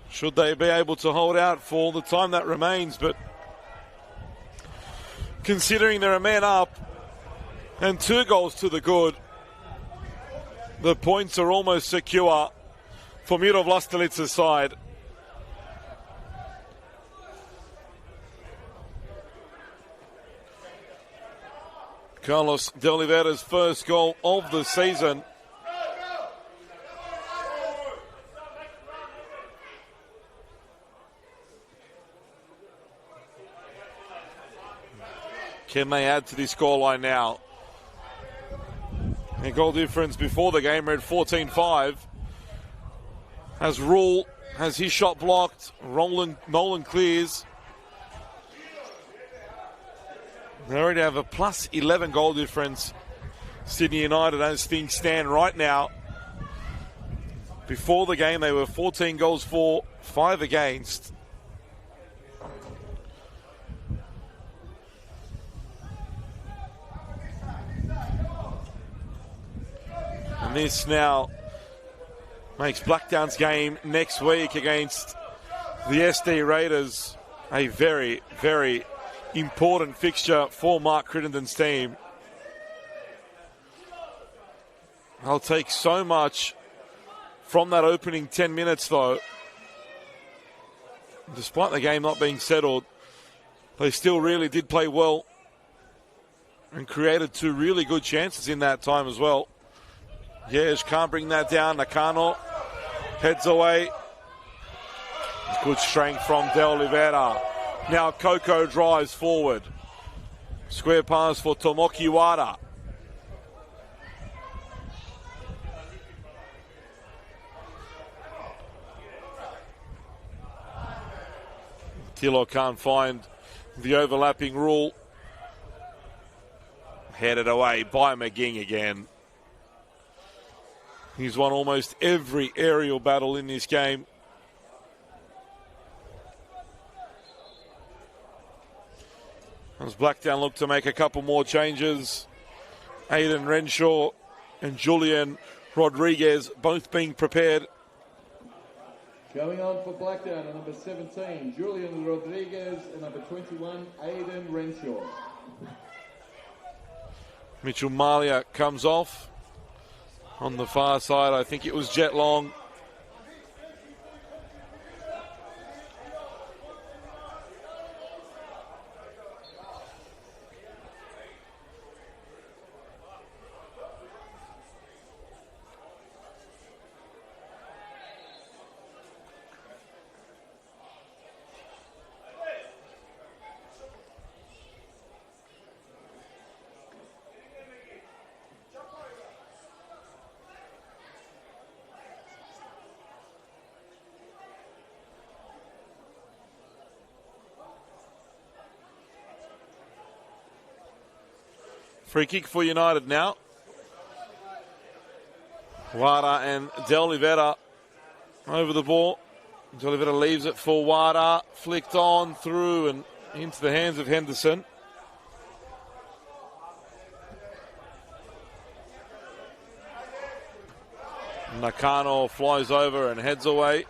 Should they be able to hold out for the time that remains, but considering they're a man up and 2 goals to the good, the points are almost secure for Miro Vlastelica's side. Carlos De Oliveira's first goal of the season. Can they add to this scoreline now? And goal difference before the game read 14-5. As Rule has his shot blocked, Nolan clears. They already have a plus 11 goal difference, Sydney United, as things stand right now. Before the game, they were 14 goals for, 5 against. And this now makes Blacktown's game next week against the SD Raiders a very, very important fixture for Mark Crittenden's team. I'll take so much from that opening 10 minutes, though. Despite the game not being settled, they still really did play well and created 2 really good chances in that time as well. Yes, can't bring that down. Nakano heads away. Good strength from De Oliveira. Now Coco drives forward. Square pass for Tomoki Wada. Tilo can't find the overlapping Rule. Headed away by McGing again. He's won almost every aerial battle in this game. As Blacktown look to make a couple more changes. Aidan Renshaw and Julian Rodriguez both being prepared. Going on for Blacktown at number 17, Julian Rodriguez, and number 21, Aidan Renshaw. Mitchell Malia comes off. On the far side, I think it was Jet Long. Free kick for United now. Wada and De Oliveira over the ball. De Oliveira leaves it for Wada. Flicked on through and into the hands of Henderson. Nakano flies over and heads away.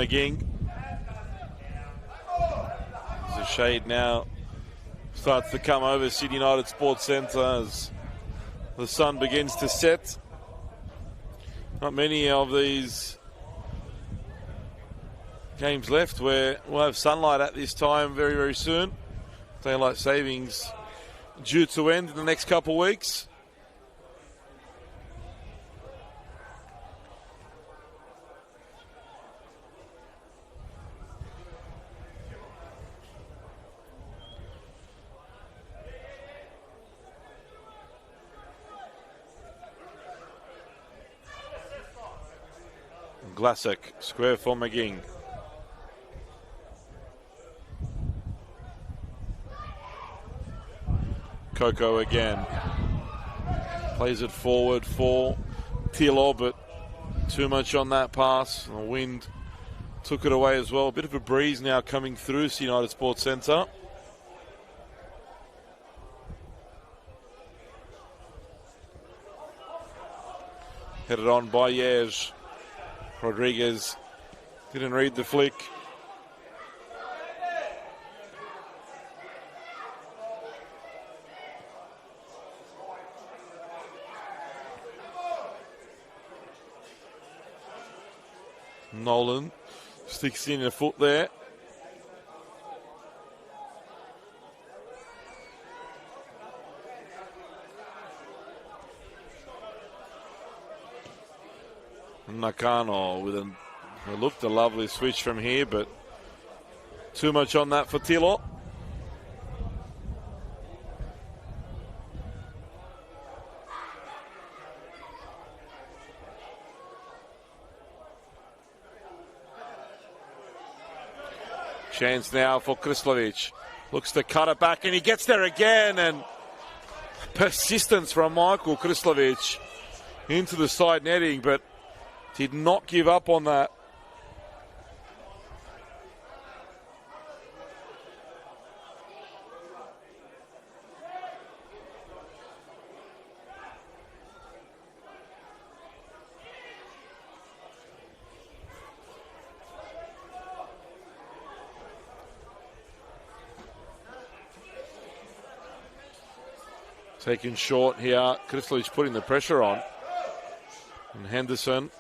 McGing. There's a shade now. Starts to come over Sydney United Sports Centre as the sun begins to set. Not many of these games left where we'll have sunlight at this time very, very soon. Daylight savings due to end in the next couple of weeks. Glassick, square for McGing. Coco again. Plays it forward for Tilo, but too much on that pass. The wind took it away as well. A bit of a breeze now coming through United Sports Centre. Headed on by Yej. Rodriguez didn't read the flick. Nolan sticks in a foot there. Nakano with it looked a lovely switch from here, but too much on that for Tilo. Chance now for Krislovic. Looks to cut it back and he gets there again, and persistence from Michael Krislovic into the side netting, but did not give up on that. Taken short here. Krislovic putting the pressure on. And Henderson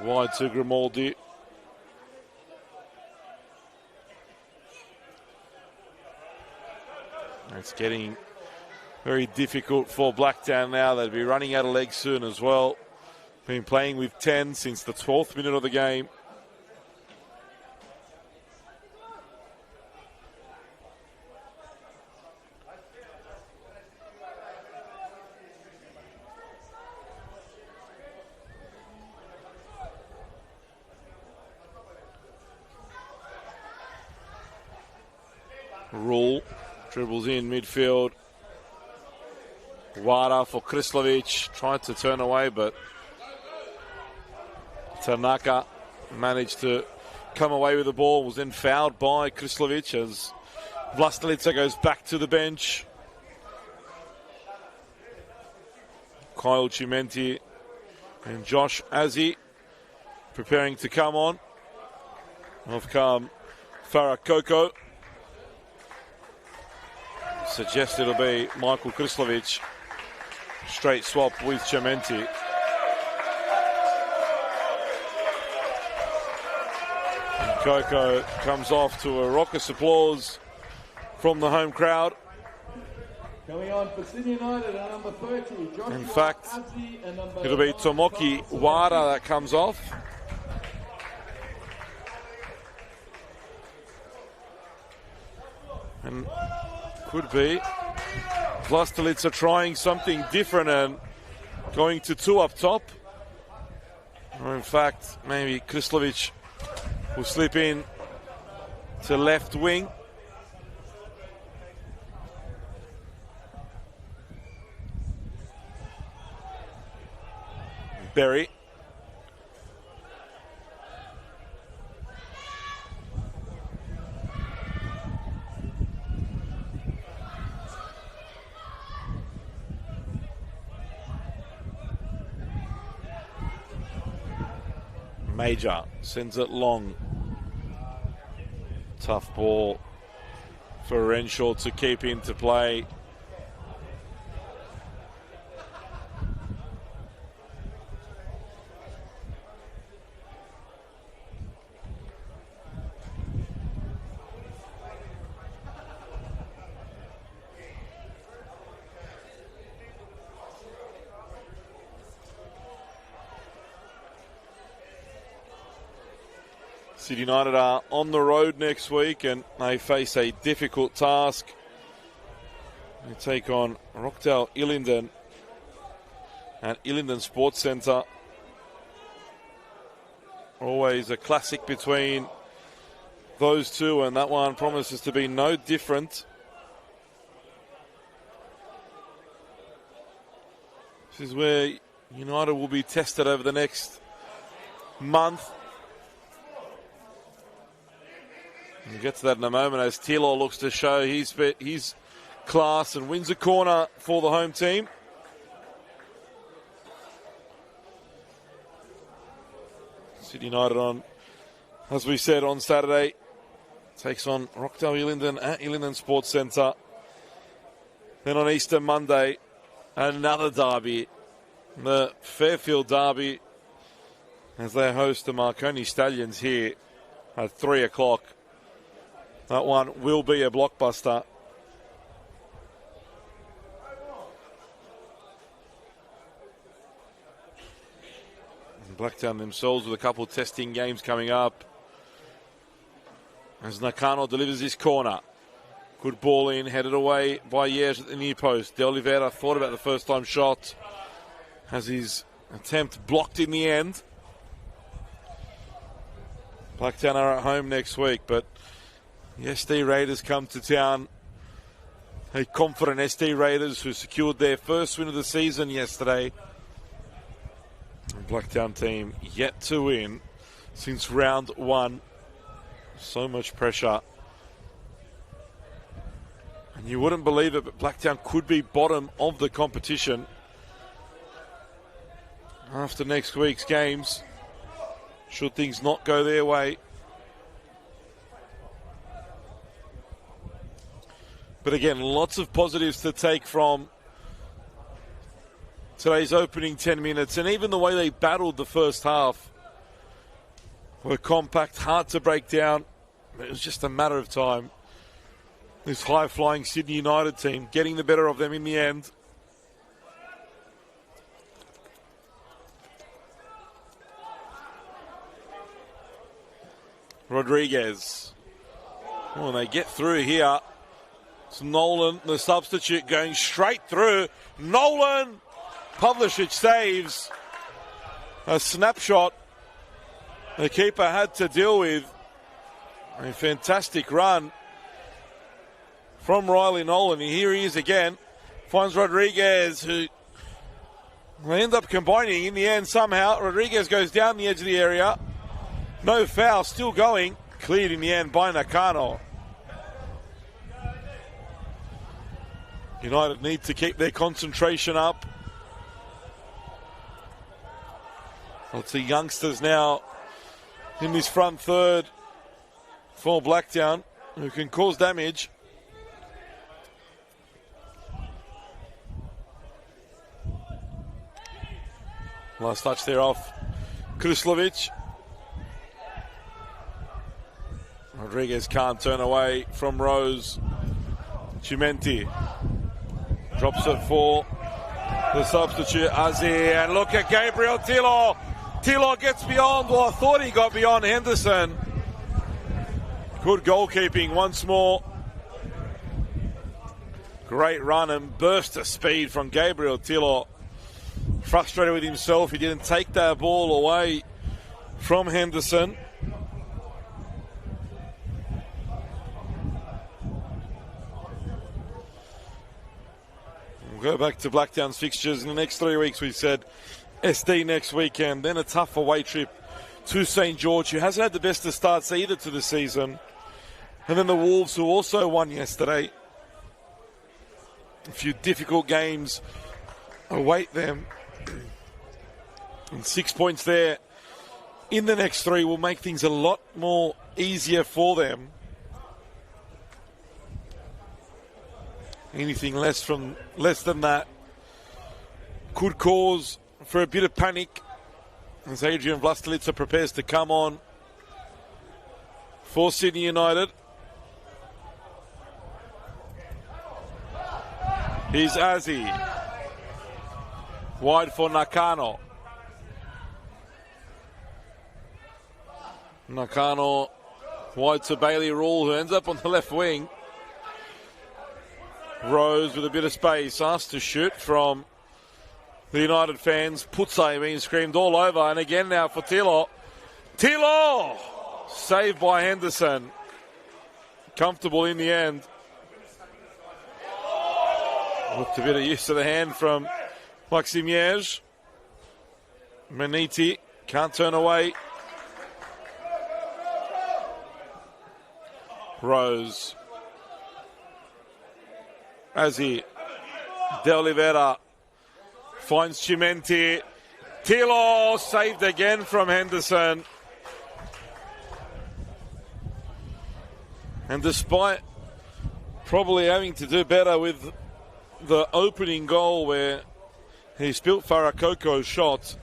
wide to Grimaldi. It's getting very difficult for Blacktown now. They'll be running out of legs soon as well. Been playing with 10 since the 12th minute of the game. Rule dribbles in midfield. Wada for Krislovic. Tried to turn away, but Tanaka managed to come away with the ball. Was then fouled by Krislovic as Vlastelica goes back to the bench. Kyle Chimenti and Josh Azzi preparing to come on. Off come Farah Koko. Suggest it'll be Michael Krislovic. Straight swap with Chimenti. And Koko comes off to a raucous applause from the home crowd. Coming on for Sydney United at number 30, Joshua In fact, Azzi, and number it'll be Tomoki Wada that comes off. And could be Vlastelica trying something different and going to two up top. Or in fact, maybe Krislovic will slip in to left wing. Berry. Major sends it long. Tough ball for Renshaw to keep into play. City United are on the road next week and they face a difficult task. They take on Rockdale Illingdon at Illingdon Sports Centre. Always a classic between those two, and that one promises to be no different. This is where United will be tested over the next month. We'll get to that in a moment as Tilo looks to show his class and wins a corner for the home team. City United on, as we said, on Saturday, takes on Rockdale Illingdon at Illingdon Sports Centre. Then on Easter Monday, another derby, the Fairfield derby, as they host the Marconi Stallions here at 3 o'clock. That one will be a blockbuster. Blacktown themselves with a couple of testing games coming up. As Nakano delivers his corner. Good ball in, headed away by Years at the near post. De Oliveira thought about the first time shot. Has his attempt blocked in the end. Blacktown are at home next week, but the SD Raiders come to town. A confident SD Raiders who secured their first win of the season yesterday. Blacktown team yet to win since round one. So much pressure. And you wouldn't believe it, but Blacktown could be bottom of the competition after next week's games, should things not go their way. But again, lots of positives to take from today's opening 10 minutes. And even the way they battled the first half were compact, hard to break down. It was just a matter of time. This high-flying Sydney United team getting the better of them in the end. Rodriguez. Oh, and they get through here. It's Nolan, the substitute, going straight through. Nolan! Pavlicic saves. A snapshot the keeper had to deal with. A fantastic run. from Riley Nolan. Here he is again. Finds Rodriguez, who will end up combining in the end somehow. Rodriguez goes down the edge of the area. No foul, still going. Cleared in the end by Nakano. United need to keep their concentration up. Lots of youngsters now in this front third for Blacktown who can cause damage. Last touch there off Krislovic. Rodriguez can't turn away from Rose. Chimenti drops it for the substitute, Azzi. And look at Gabriel Tilo. Tilo gets beyond, well, I thought he got beyond Henderson. Good goalkeeping once more. Great run and burst of speed from Gabriel Tilo. Frustrated with himself, he didn't take that ball away from Henderson. We'll go back to Blacktown's fixtures in the next 3 weeks. We said SD next weekend, then a tough away trip to St. George, who hasn't had the best of starts either to the season. And then the Wolves, who also won yesterday. A few difficult games await them. And 6 points there in the next 3 will make things a lot more easier for them. Anything less than that could cause for a bit of panic as Adrian Vlastelica prepares to come on for Sydney United. Here's Azzi. Wide for Nakano. Nakano wide to Bailey Rule, who ends up on the left wing. Rose with a bit of space, asked to shoot from the United fans. Putsai being screamed all over, and again now for Tilo. Tilo! Saved by Henderson. Comfortable in the end. Looked a bit of use of the hand from Maximiege. Maniti can't turn away. Rose. Azzi. De Oliveira finds Chimenti. Tilo saved again from Henderson. And despite probably having to do better with the opening goal where he spilt Farakoko's shot,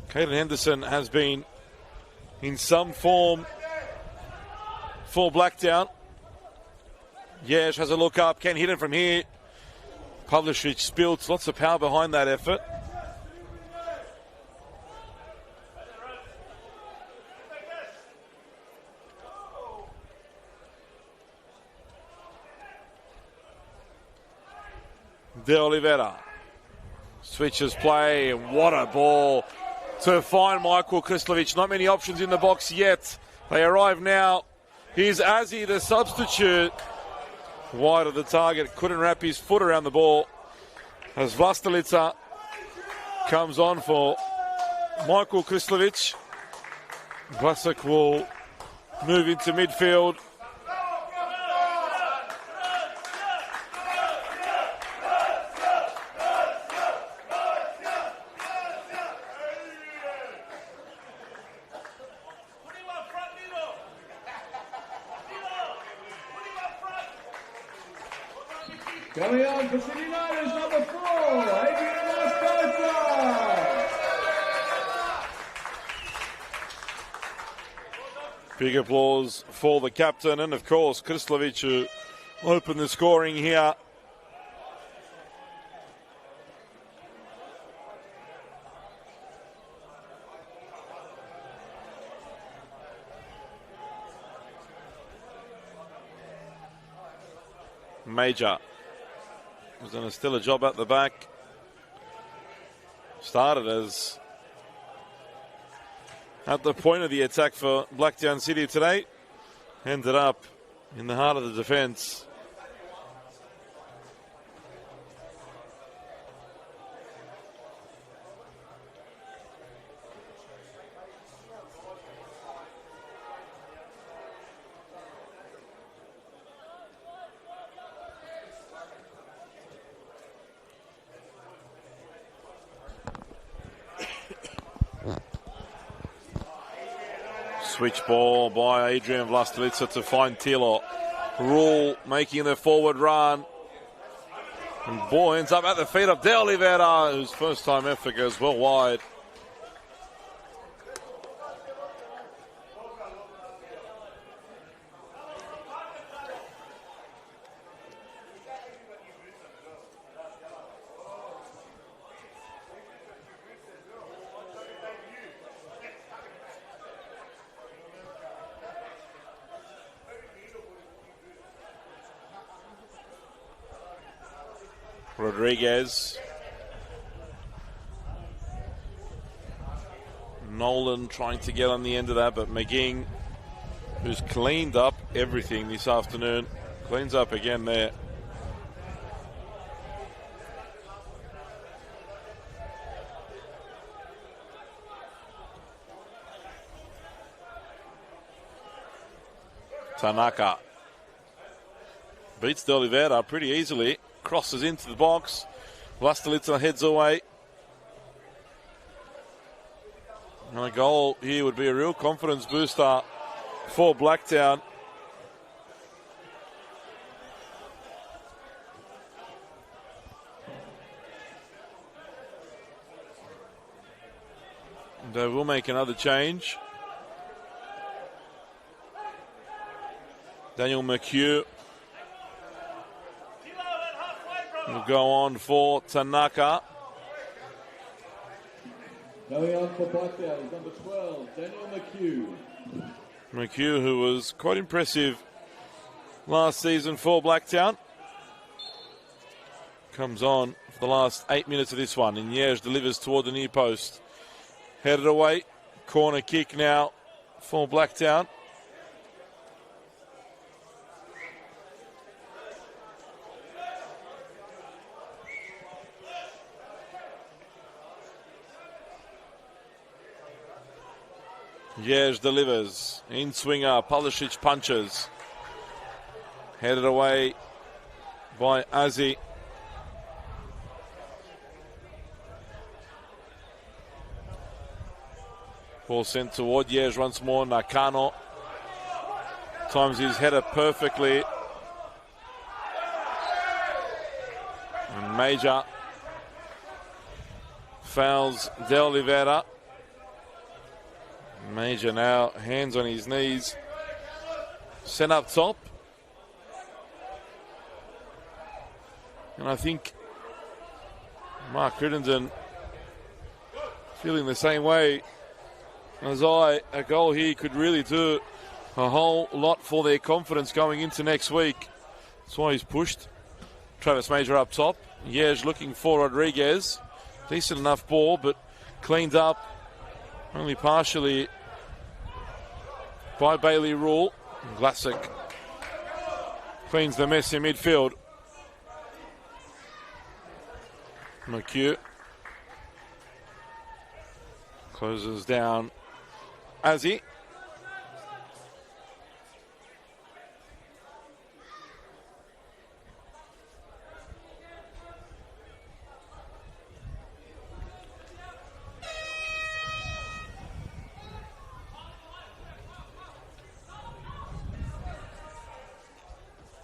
Caden Henderson has been in some form for Blacktown. Yesh has a look up, can hit it from here. Pavlicic spilled, lots of power behind that effort. De Oliveira switches play, and what a ball to find Michael Krislovic. Not many options in the box yet. They arrive now. Here's Azzi, the substitute. Wide of the target, couldn't wrap his foot around the ball as Vlastelica comes on for Michael Krislovic. Vlasic will move into midfield. Coming on for Sydney United, number 4, Adrian Vlastelica. Big applause for the captain and, of course, Krislovic, who opened the scoring here. Major was going to still a job at the back. Started as at the point of the attack for Blacktown City today. Ended up in the heart of the defence. Switch ball by Adrian Vlastelica to find Tilo. Rule making the forward run. And ball ends up at the feet of De Oliveira, whose first time effort goes well wide. Rodriguez. Nolan trying to get on the end of that, but McGing, who's cleaned up everything this afternoon, cleans up again there. Tanaka beats De Oliveira pretty easily. Crosses into the box. Vlastelica heads away. And a goal here would be a real confidence booster for Blacktown. They will make another change. Daniel McHugh will go on for Tanaka. Going on for Blacktown is number 12, Daniel McHugh. McHugh, who was quite impressive last season for Blacktown, comes on for the last 8 minutes of this one. Inyesh delivers toward the near post. Headed away. Corner kick now for Blacktown. Yes, delivers. In swinger, Pulisic punches. Headed away by Azzi. Ball sent toward Yes once more. Nakano times his header perfectly. And Major fouls De Oliveira. Major now, hands on his knees, sent up top. And I think Mark Crittenden feeling the same way as I. A goal here could really do a whole lot for their confidence going into next week. That's why he's pushed. Travis Major up top. Yes, looking for Rodriguez. Decent enough ball, but cleaned up only partially by Bailey Rule. Vlasic cleans the mess in midfield. McHugh closes down Azzi.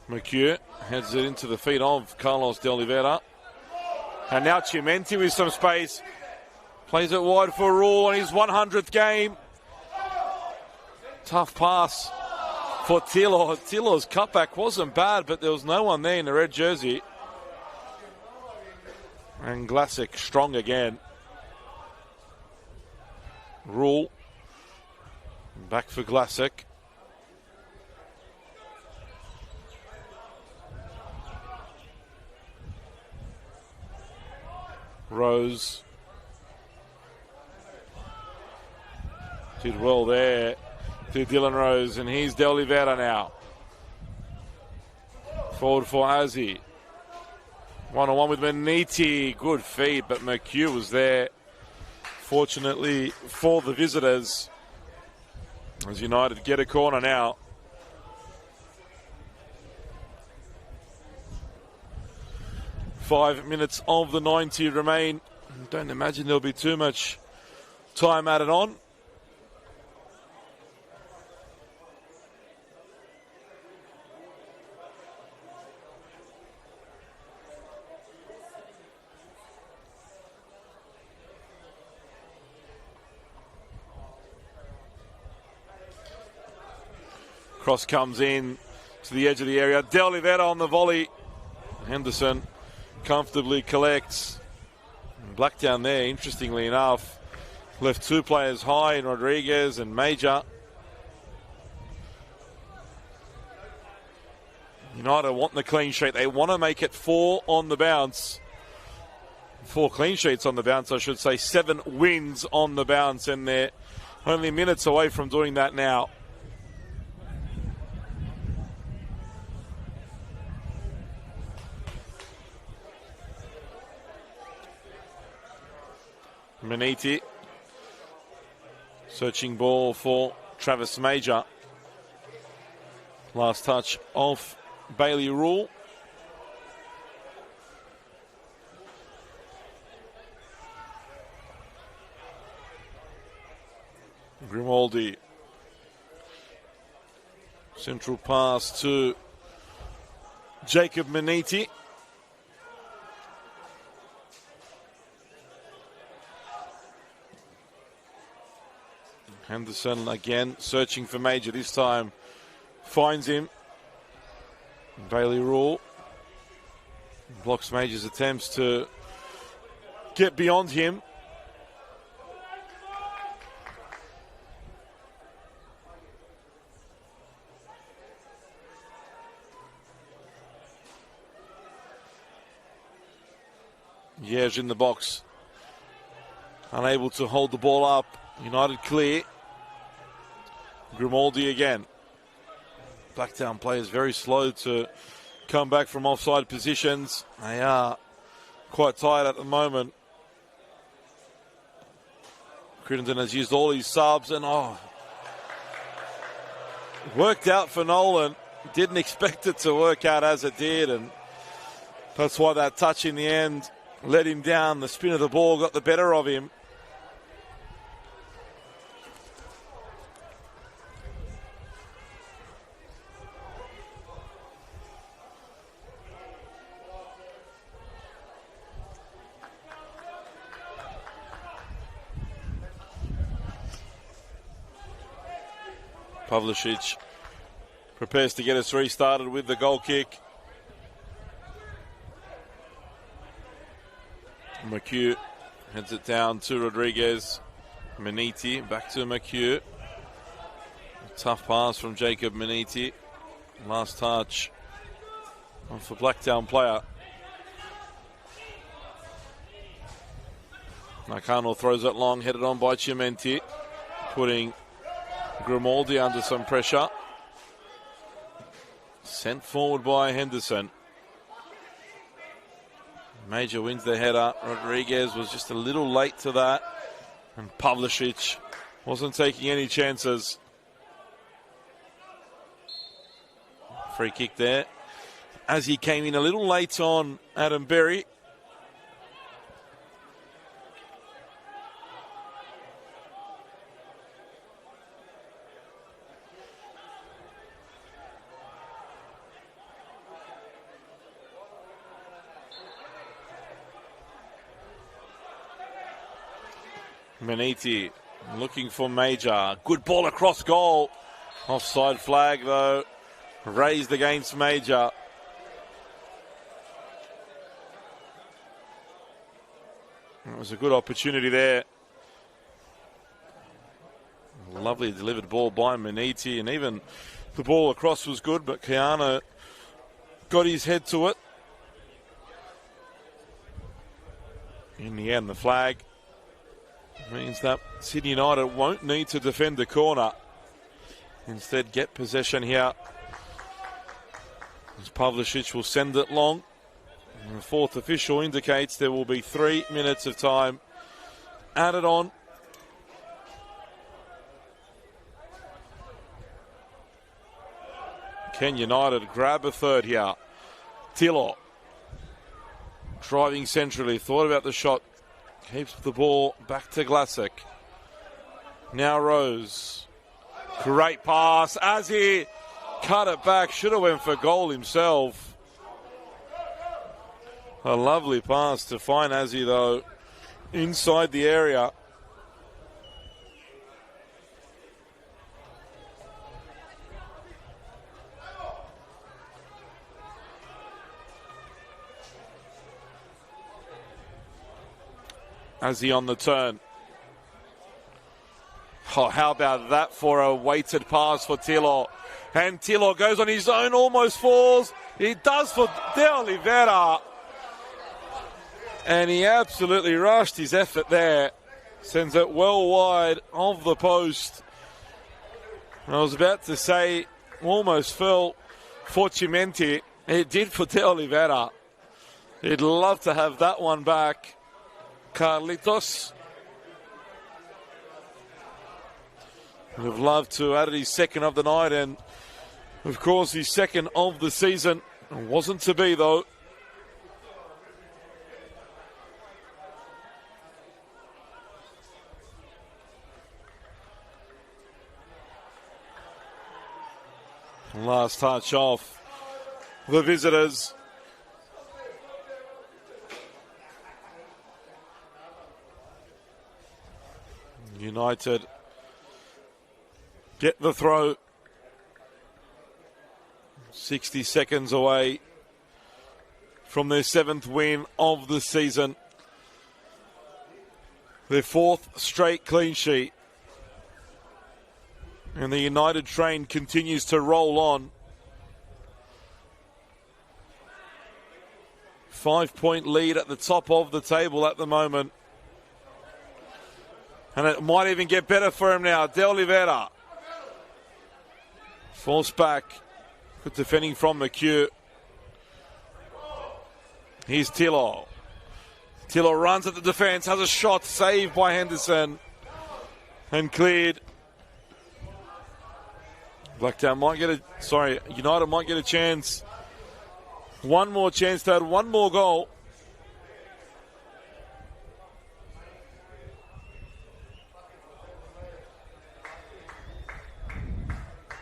McHugh heads it into the feet of Carlos De Oliveira. And now Chimenti with some space. Plays it wide for Rule on his 100th game. Tough pass for Tilo. Tilo's cutback wasn't bad, but there was no one there in the red jersey. And Vlasic strong again. Rule. Back for Vlasic. Rose did well there to Dylan Rose, and he's De Oliveira now. Forward for Azzi. One-on-one with Maniti. Good feed, but McHugh was there. Fortunately for the visitors, as United get a corner now. Five minutes of the 90 remain. Don't imagine there'll be too much time added on. Cross comes in to the edge of the area. De Oliveira on the volley. Henderson comfortably collects. Blacktown there, interestingly enough, left two players high in Rodriguez and Major. United want the clean sheet. They want to make it 4 on the bounce. 4 clean sheets on the bounce, I should say. 7 wins on the bounce, and they're only minutes away from doing that now. Maniti. Searching ball for Travis Major. Last touch of Bailey Rule. Grimaldi. Central pass to Jacob Maniti. Henderson again searching for Major. This time finds him. Bailey Rule blocks Major's attempts to get beyond him. Yeж in the box. Unable to hold the ball up. United clear. Grimaldi again. Blacktown players very slow to come back from offside positions. They are quite tired at the moment. Crittenden has used all his subs and worked out for Nolan. Didn't expect it to work out as it did, and that's why that touch in the end let him down. The spin of the ball got the better of him. Pavlicic prepares to get us restarted with the goal kick. McHugh heads it down to Rodriguez. Maniti back to McHugh. Tough pass from Jacob Maniti. Last touch for Blacktown player. Nakano throws it long, headed on by Chiamenti, putting Grimaldi under some pressure. Sent forward by Henderson. Major wins the header. Rodriguez was just a little late to that. And Pavlicic wasn't taking any chances. Free kick there. As he came in a little late on Adam Berry. Maniti looking for Major. Good ball across goal. Offside flag though. Raised against Major. It was a good opportunity there. Lovely delivered ball by Maniti, and even the ball across was good, but Keano got his head to it. In the end, the flag means that Sydney United won't need to defend the corner. Instead, get possession here. As Pavlicic will send it long. And the fourth official indicates there will be 3 minutes of time added on. Can United grab a third here? Tilo driving centrally, thought about the shot. Keeps the ball back to Glassick. Now Rose. Great pass. As he cut it back. Should have went for goal himself. A lovely pass to find Azzi though. Inside the area. as he on the turn. Oh, how about that for a weighted pass for Tilo? And Tilo goes on his own, almost falls. He does for De Oliveira. And he absolutely rushed his effort there. Sends it well wide of the post. I was about to say, almost fell for Cimenti. It did for De Oliveira. He'd love to have that one back. Carlitos would have loved to add his second of the night and, of course, his second of the season. It wasn't to be, though. Last touch off the visitors. United get the throw. 60 seconds away from their 7th win of the season. Their 4th straight clean sheet. And the United train continues to roll on. 5-point lead at the top of the table at the moment. And it might even get better for him now. De Oliveira falls back. Good defending from McHugh. Here's Tilo. Tilo runs at the defence, has a shot saved by Henderson and cleared. Blacktown might get United might get a chance. One more chance to add one more goal.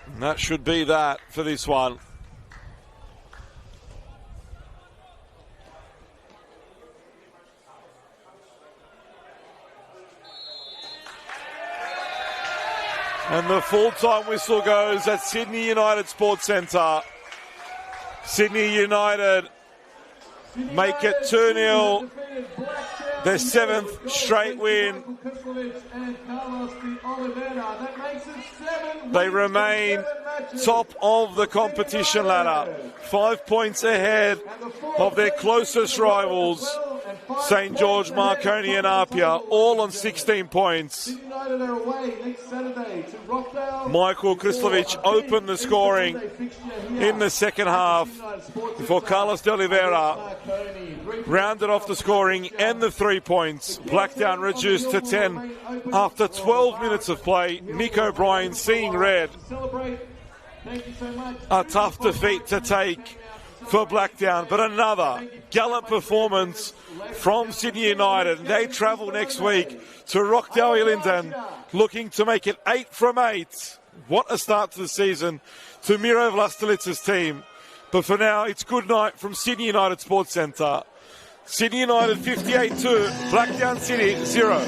And that should be that for this one. And the full-time whistle goes at Sydney United Sports Centre. Sydney United make it 2-0. Their 7th straight win. They remain top of the competition ladder. 5 points ahead of their closest rivals, St. George, Marconi and Apia, all on 16 points. Michael Krislovic opened the scoring in the second half before Carlos de Oliveira rounded off the scoring and the 3 points. Blacktown reduced to 10 after 12 minutes of play. Nick O'Brien seeing red. A tough defeat to take for Blacktown, but another gallant performance from Sydney United. They travel next week to Rockdale Linden, looking to make it 8 from 8. What a start to the season to Miro Vlastelica's team. But for now, it's good night from Sydney United Sports Centre. Sydney United 58-2, Blacktown City 0.